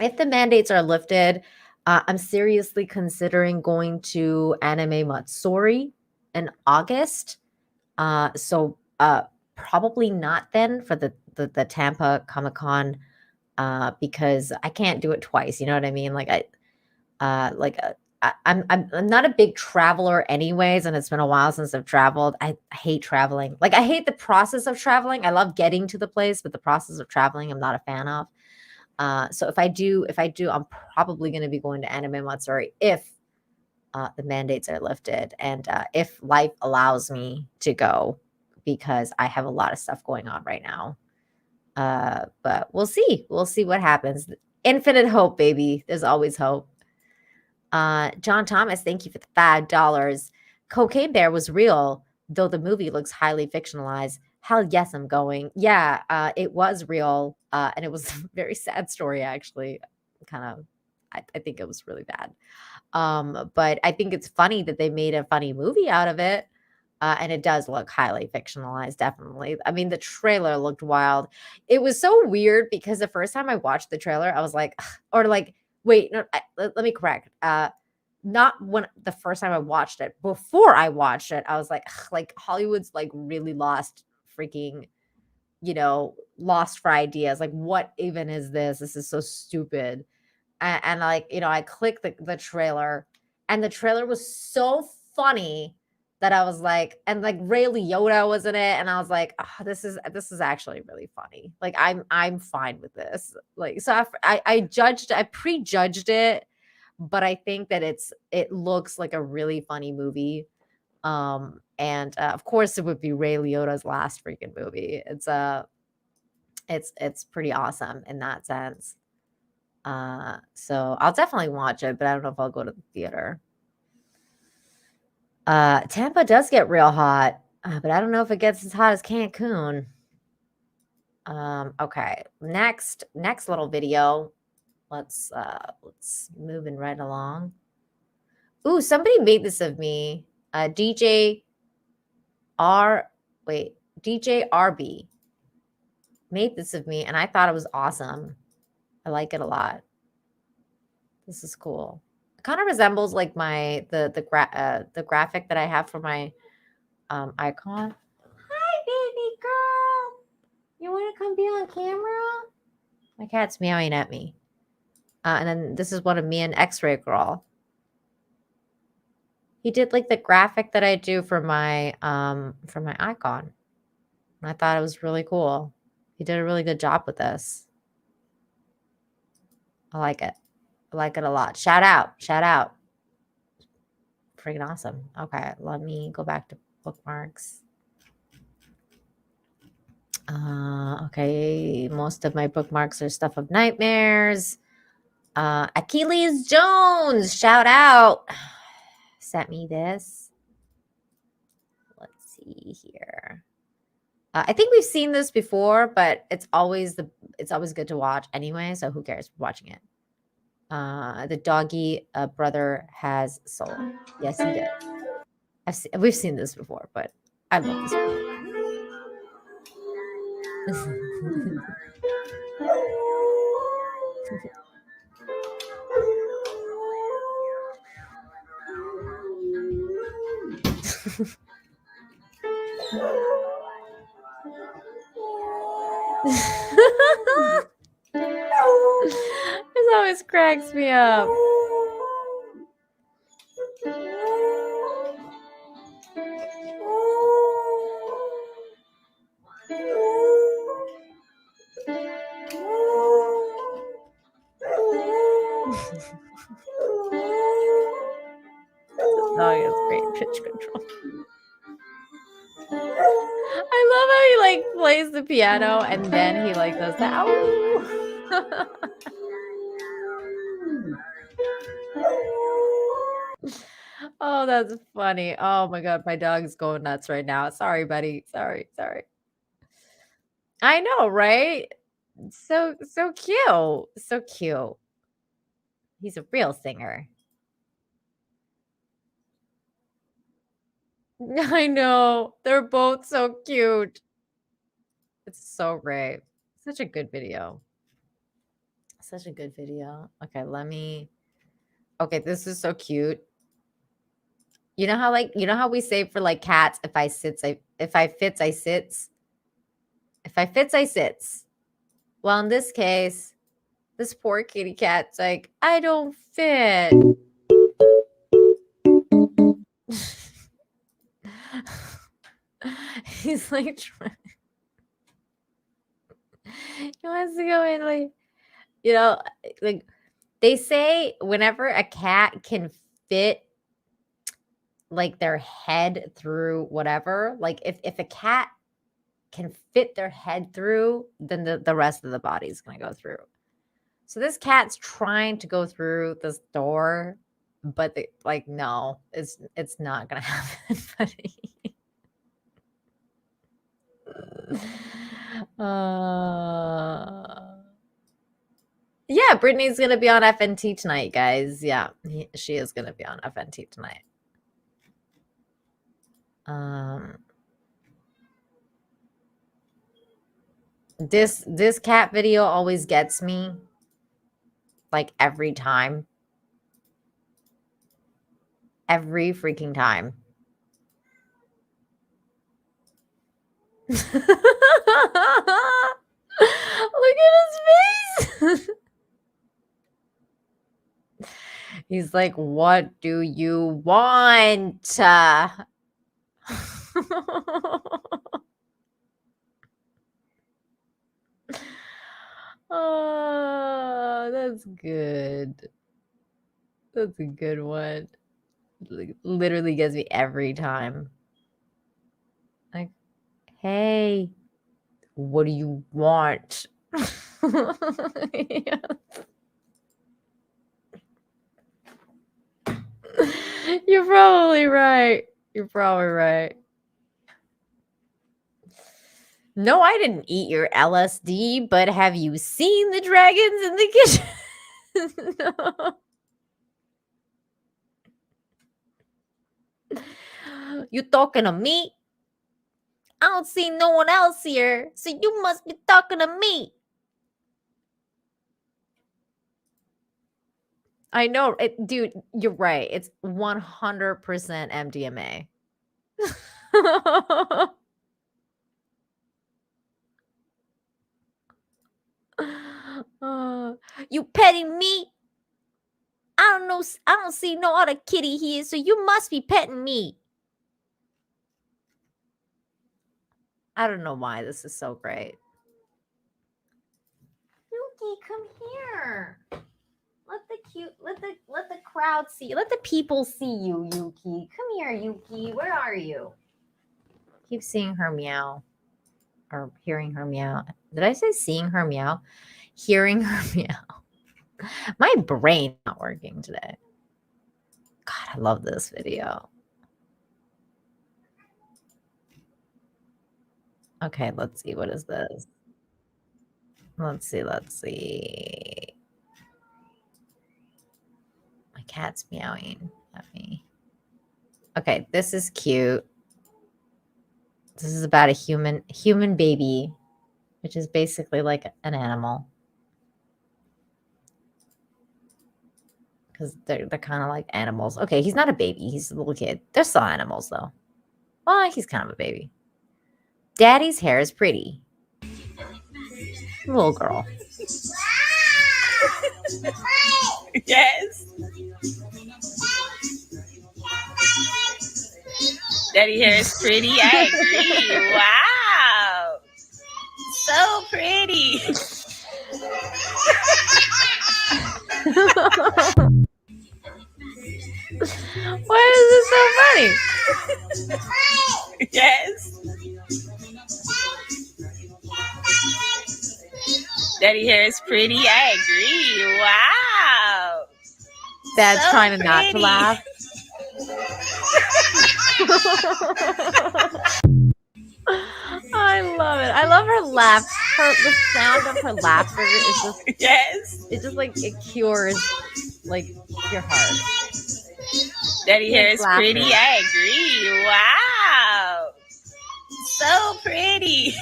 If the mandates are lifted, I'm seriously considering going to Anime Matsuri in August. So probably not then for the Tampa Comic Con, because I can't do it twice. You know what I mean? I'm not a big traveler anyways, and it's been a while since I've traveled. I hate traveling. Like I hate the process of traveling. I love getting to the place, but the process of traveling, I'm not a fan of. So if I do, I'm probably going to be going to Anime Matsuri if the mandates are lifted and if life allows me to go, because I have a lot of stuff going on right now. But we'll see. We'll see what happens. Infinite hope, baby. There's always hope. John Thomas, thank you for the $5. Cocaine Bear was real, though the movie looks highly fictionalized. Hell yes, I'm going. Yeah, it was real, and it was a very sad story, actually. I think it was really bad. But I think it's funny that they made a funny movie out of it. And it does look highly fictionalized, definitely. I mean, the trailer looked wild. It was so weird because the first time I watched the trailer, I was like, wait, no, let me correct. Not when the first time I watched it. Before I watched it, I was like Hollywood's like really lost freaking, lost for ideas. Like, what even is this? This is so stupid. And I clicked the trailer, and the trailer was so funny that I was like, and like Ray Liotta was in it, and I was like, oh, this is actually really funny. Like I'm fine with this. Like, so I prejudged it, but I think that it looks like a really funny movie. And of course it would be Ray Liotta's last freaking movie. It's pretty awesome in that sense. So I'll definitely watch it, but I don't know if I'll go to the theater. Tampa does get real hot, but I don't know if it gets as hot as Cancun. Okay, next little video. Let's moving right along. Ooh, somebody made this of me. DJ RB made this of me, and I thought it was awesome. I like it a lot. This is cool. It kind of resembles like the graphic that I have for my icon. Hi, baby girl. You want to come be on camera? My cat's meowing at me. And then this is one of me and X-Ray Girl. He did like the graphic that I do for my icon. And I thought it was really cool. He did a really good job with this. I like it. I like it a lot. Shout out. Freaking awesome. Okay, let me go back to bookmarks. Okay, most of my bookmarks are stuff of nightmares. Achilles Jones, shout out. Sent me this. Let's see here. I think we've seen this before, but it's always good to watch anyway, so who cares watching it? The doggy brother has soul. Yes, he did. We've seen this before, but I love this one. This always cracks me up. Oh, he has great pitch control. I love how he like plays the piano and then he like does that. Oh, that's funny. Oh my god, my dog's going nuts right now. Sorry, buddy. Sorry. I know, right? So cute. So cute. He's a real singer. I know. They're both so cute. It's so great. Such a good video. Such a good video. Okay, okay, this is so cute. You know how we say for like cats, if I fits, I sits. If I fits, I sits. Well, in this case, this poor kitty cat's like, I don't fit. He's like trying. He wants to go in like, like they say whenever a cat can fit like their head through whatever, like if a cat can fit their head through, then the rest of the body is going to go through. So this cat's trying to go through this door, but no, it's not going to happen, buddy. Yeah, Brittany's gonna be on FNT tonight, guys. Yeah, she is gonna be on FNT tonight. This cat video always gets me, like every time, every freaking time. Look at his face. He's like, what do you want? Oh, that's good. That's a good one. Literally gets me every time. Like, hey, what do you want? Yeah. You're probably right. You're probably right. No, I didn't eat your LSD, but have you seen the dragons in the kitchen? No. You talking to me? I don't see no one else here, so you must be talking to me. I know, dude, you're right. It's 100% MDMA. You petting me? I don't know. I don't see no other kitty here, so you must be petting me. I don't know why this is so great. Yuki, come here. Let the crowd see. Let the people see you, Yuki. Come here, Yuki. Where are you? Keep seeing her meow. Or hearing her meow. Did I say seeing her meow? Hearing her meow. My brain not working today. God, I love this video. Okay, let's see. What is this? Let's see. My cat's meowing at me. Okay, this is cute. This is about a human baby, which is basically like an animal. Because they're kind of like animals. Okay, he's not a baby. He's a little kid. They're still animals, though. Well, he's kind of a baby. Daddy's hair is pretty. Little girl. Yes. Daddy hair is pretty. I agree. Wow. So pretty. Why is this so funny? Yes. Daddy hair is pretty. I agree. Wow. Dad's so trying to pretty. not to laugh. I I love it. I love her laugh. The sound of her laughter is just Yes. It just like it cures like your heart. Daddy hair is Laughter. pretty. I agree. Wow. So pretty.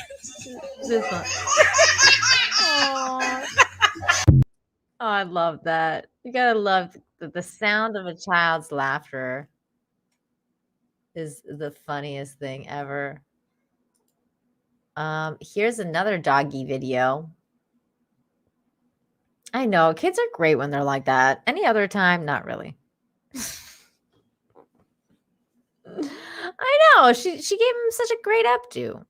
This one. Aw. Oh, I love that. You gotta love the sound of a child's laughter is the funniest thing ever. Here's another doggy video. I know kids are great when they're like that. Any other time, not really. I know she gave him such a great updo.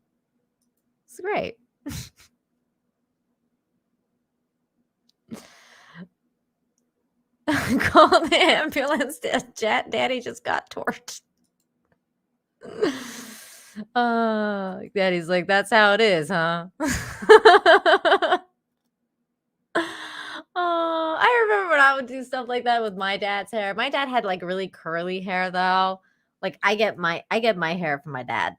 It's great. Call the ambulance. Daddy just got torched. Daddy's like, that's how it is, huh? Oh, I remember when I would do stuff like that with my dad's hair. My dad had like really curly hair though. Like I get my hair from my dad.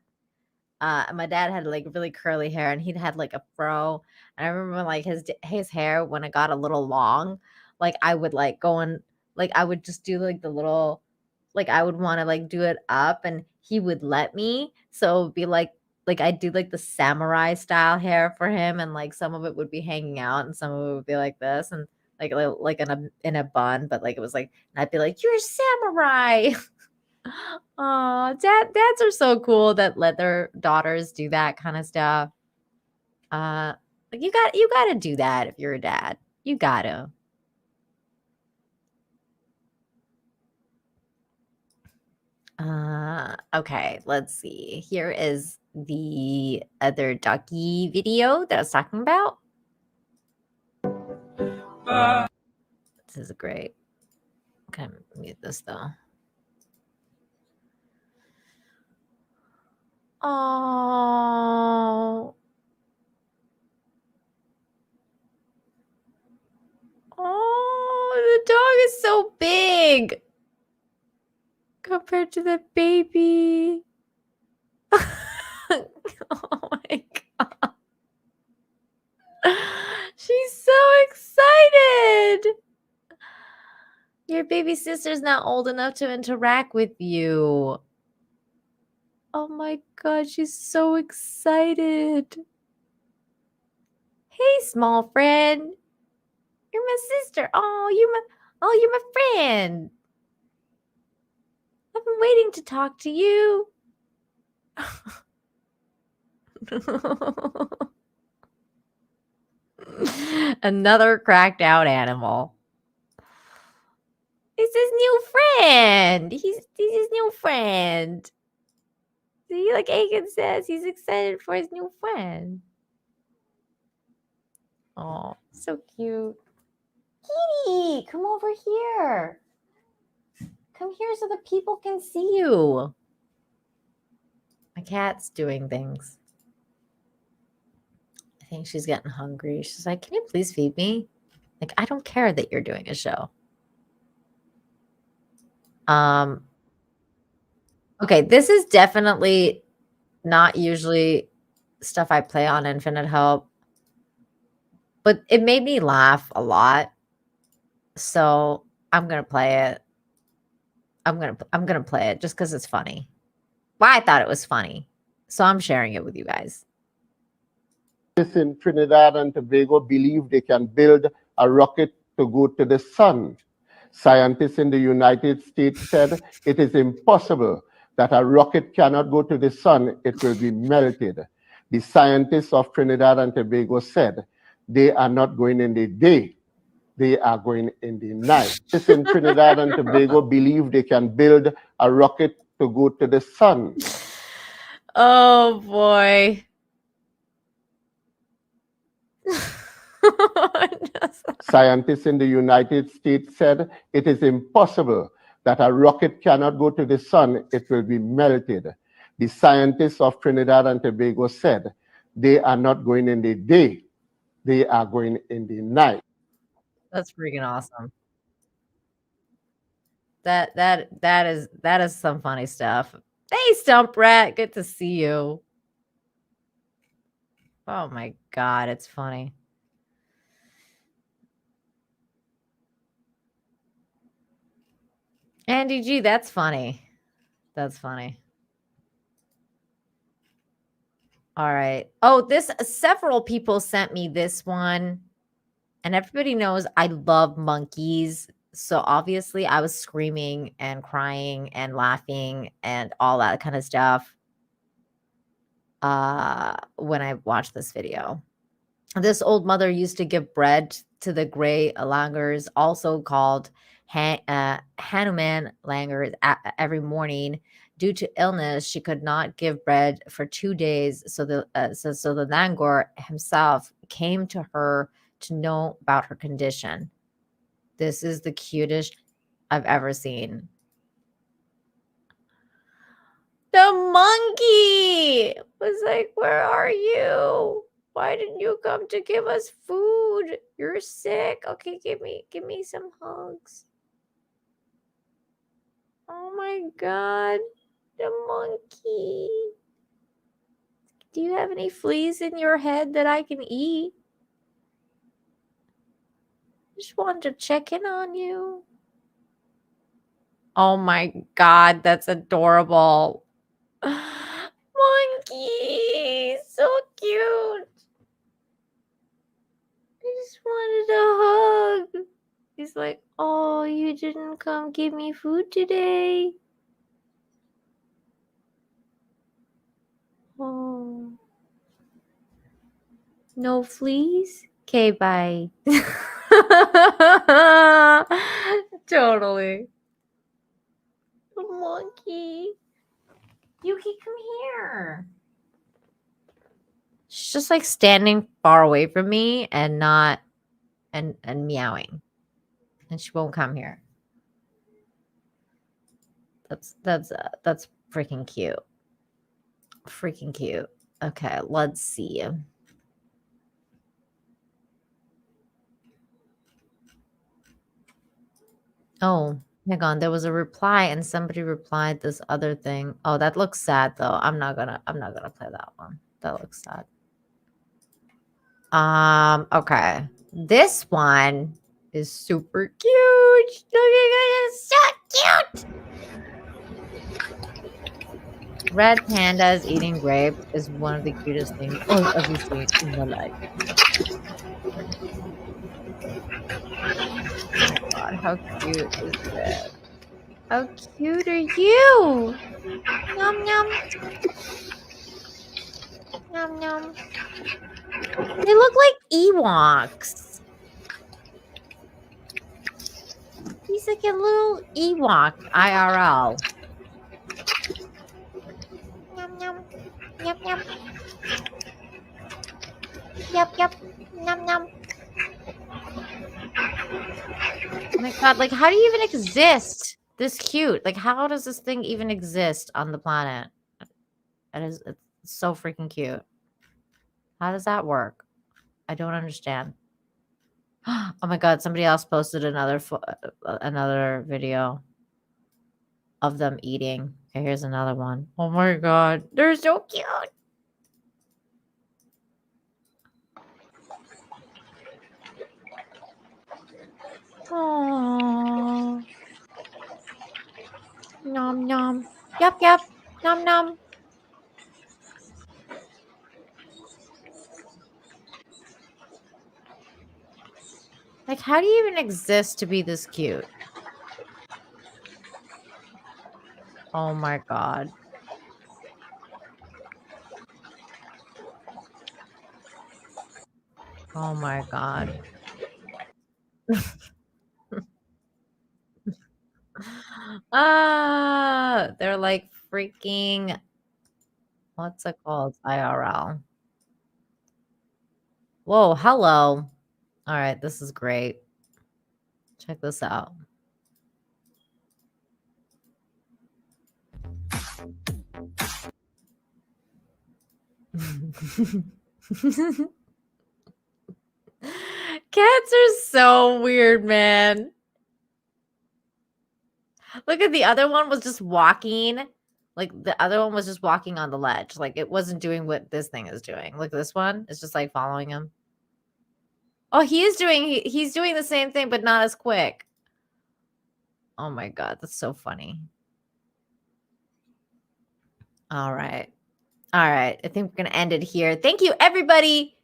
And my dad had like really curly hair and he'd had like a fro. And I remember like his hair when it got a little long, like I would like go and like I would just do like the little like I would want to like do it up and he would let me. So it would be like I'd do like the samurai style hair for him and like some of it would be hanging out and some of it would be like this and like in a bun, but like it was like and I'd be like, "You're a samurai." Oh, dads are so cool that let their daughters do that kind of stuff. Like you got to do that if you're a dad. You got to. Okay, let's see. Here is the other ducky video that I was talking about. This is great. Okay, mute this though. Oh. Oh, the dog is so big compared to the baby. Oh my God. She's so excited. Your baby sister's not old enough to interact with you. Oh my God, she's so excited. Hey, small friend. You're my sister. Oh, you're my friend. I've been waiting to talk to you. Another cracked out animal. It's his new friend. He's his new friend. See, like Aiken says, he's excited for his new friend. Oh, so cute. Kitty, come over here. Come here so the people can see you. My cat's doing things. I think she's getting hungry. She's like, can you please feed me? Like, I don't care that you're doing a show. Okay, this is definitely not usually stuff I play on Infinite Hope, but it made me laugh a lot. So I'm gonna play it. I'm gonna play it just because it's funny. Well, I thought it was funny, so I'm sharing it with you guys. In Trinidad and Tobago believe they can build a rocket to go to the sun. Scientists in the United States said it is impossible that a rocket cannot go to the sun, it will be melted. The scientists of Trinidad and Tobago said they are not going in the day, they are going in the night. Scientists in Trinidad and Tobago believe they can build a rocket to go to the sun. Oh boy. Scientists in the United States said it is impossible that a rocket cannot go to the sun, it will be melted. The scientists of Trinidad and Tobago said they are not going in the day, they are going in the night. That's freaking awesome. That is some funny stuff. Hey, Stump Rat, good to see you. Oh my God, it's funny. Andy G, that's funny. That's funny. All right. Oh, several people sent me this one. And everybody knows I love monkeys. So obviously I was screaming and crying and laughing and all that kind of stuff when I watched this video. This old mother used to give bread to the gray langurs, also called Hanuman langurs, every morning. Due to illness, she could not give bread for 2 days. So the langur himself came to her to know about her condition. This is the cutest I've ever seen. The monkey was like, "Where are you? Why didn't you come to give us food? You're sick. Okay, give me some hugs." Oh my God, the monkey. Do you have any fleas in your head that I can eat? Just wanted to check in on you. Oh my God, that's adorable. Monkey, so cute. I just wanted a hug. He's like, "Oh, you didn't come give me food today." Oh. No fleas? Okay, bye. Totally. The monkey. Yuki, come here. She's just like standing far away from me and not and meowing. And she won't come here. That's freaking cute. Freaking cute. Okay, let's see. Oh, hang on. There was a reply and somebody replied this other thing. Oh, that looks sad though. I'm not gonna play that one. That looks sad. Okay. This one is super cute. Look at it, it's so cute. Red pandas eating grape is one of the cutest things I've ever seen in my life. Oh my God, how cute is this? How cute are you? Yum yum. Yum yum. They look like Ewoks. He's like a little Ewok IRL. Yum yum. Yep yep. Yep yep. Yum yum. Oh my God, like how do you even exist this cute? Like how does this thing even exist on the planet? It's so freaking cute. How does that work? I don't understand. Oh my God, somebody else posted another video of them eating. Okay, here's another one. Oh my God, they're so cute. Oh. Nom nom. Yep yep. Nom nom. Like, how do you even exist to be this cute? Oh my God. Oh my God. They're like freaking, what's it called? IRL. Whoa, hello. All right, this is great. Check this out. Cats are so weird, man. Look at the other one was just walking Like the other one was just walking on the ledge. Like it wasn't doing what this thing is doing. Look, this one is just like following him. Oh, he's doing the same thing, but not as quick. Oh my God, that's so funny. All right. All right. I think we're going to end it here. Thank you, everybody,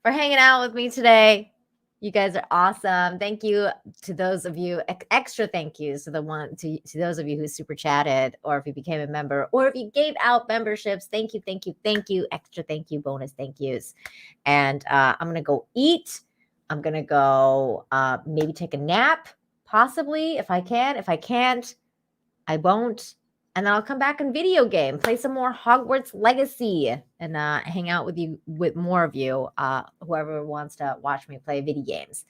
for hanging out with me today. You guys are awesome. Thank you to those of you, extra thank yous to those of you who super chatted, or if you became a member, or if you gave out memberships. Thank you, thank you, thank you. Extra thank you, bonus thank yous. And I'm going to go eat. I'm going to go maybe take a nap, possibly, if I can. If I can't, I won't. And then I'll come back and video game, play some more Hogwarts Legacy, and hang out with more of you, whoever wants to watch me play video games.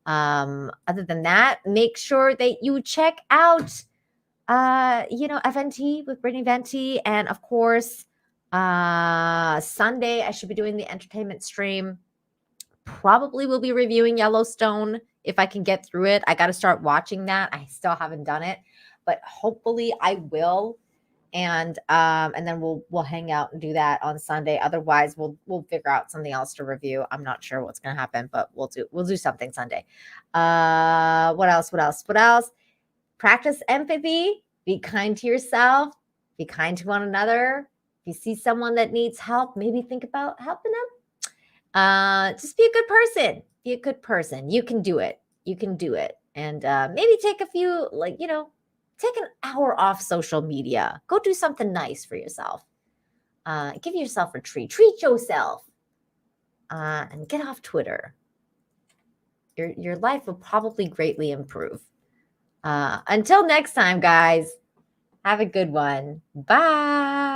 Other than that, make sure that you check out, FNT with Brittany Venti. And of course, Sunday, I should be doing the entertainment stream. Probably will be reviewing Yellowstone if I can get through it. I got to start watching that. I still haven't done it, but hopefully I will. And then we'll hang out and do that on Sunday. Otherwise, we'll figure out something else to review. I'm not sure what's going to happen, but we'll do something Sunday. What else? Practice empathy. Be kind to yourself. Be kind to one another. If you see someone that needs help, maybe think about helping them. Just be a good person. Be a good person. You can do it. You can do it. And maybe take a few, take an hour off social media. Go do something nice for yourself. Give yourself a treat. Treat yourself. And get off Twitter. Your life will probably greatly improve. Until next time, guys, have a good one. Bye.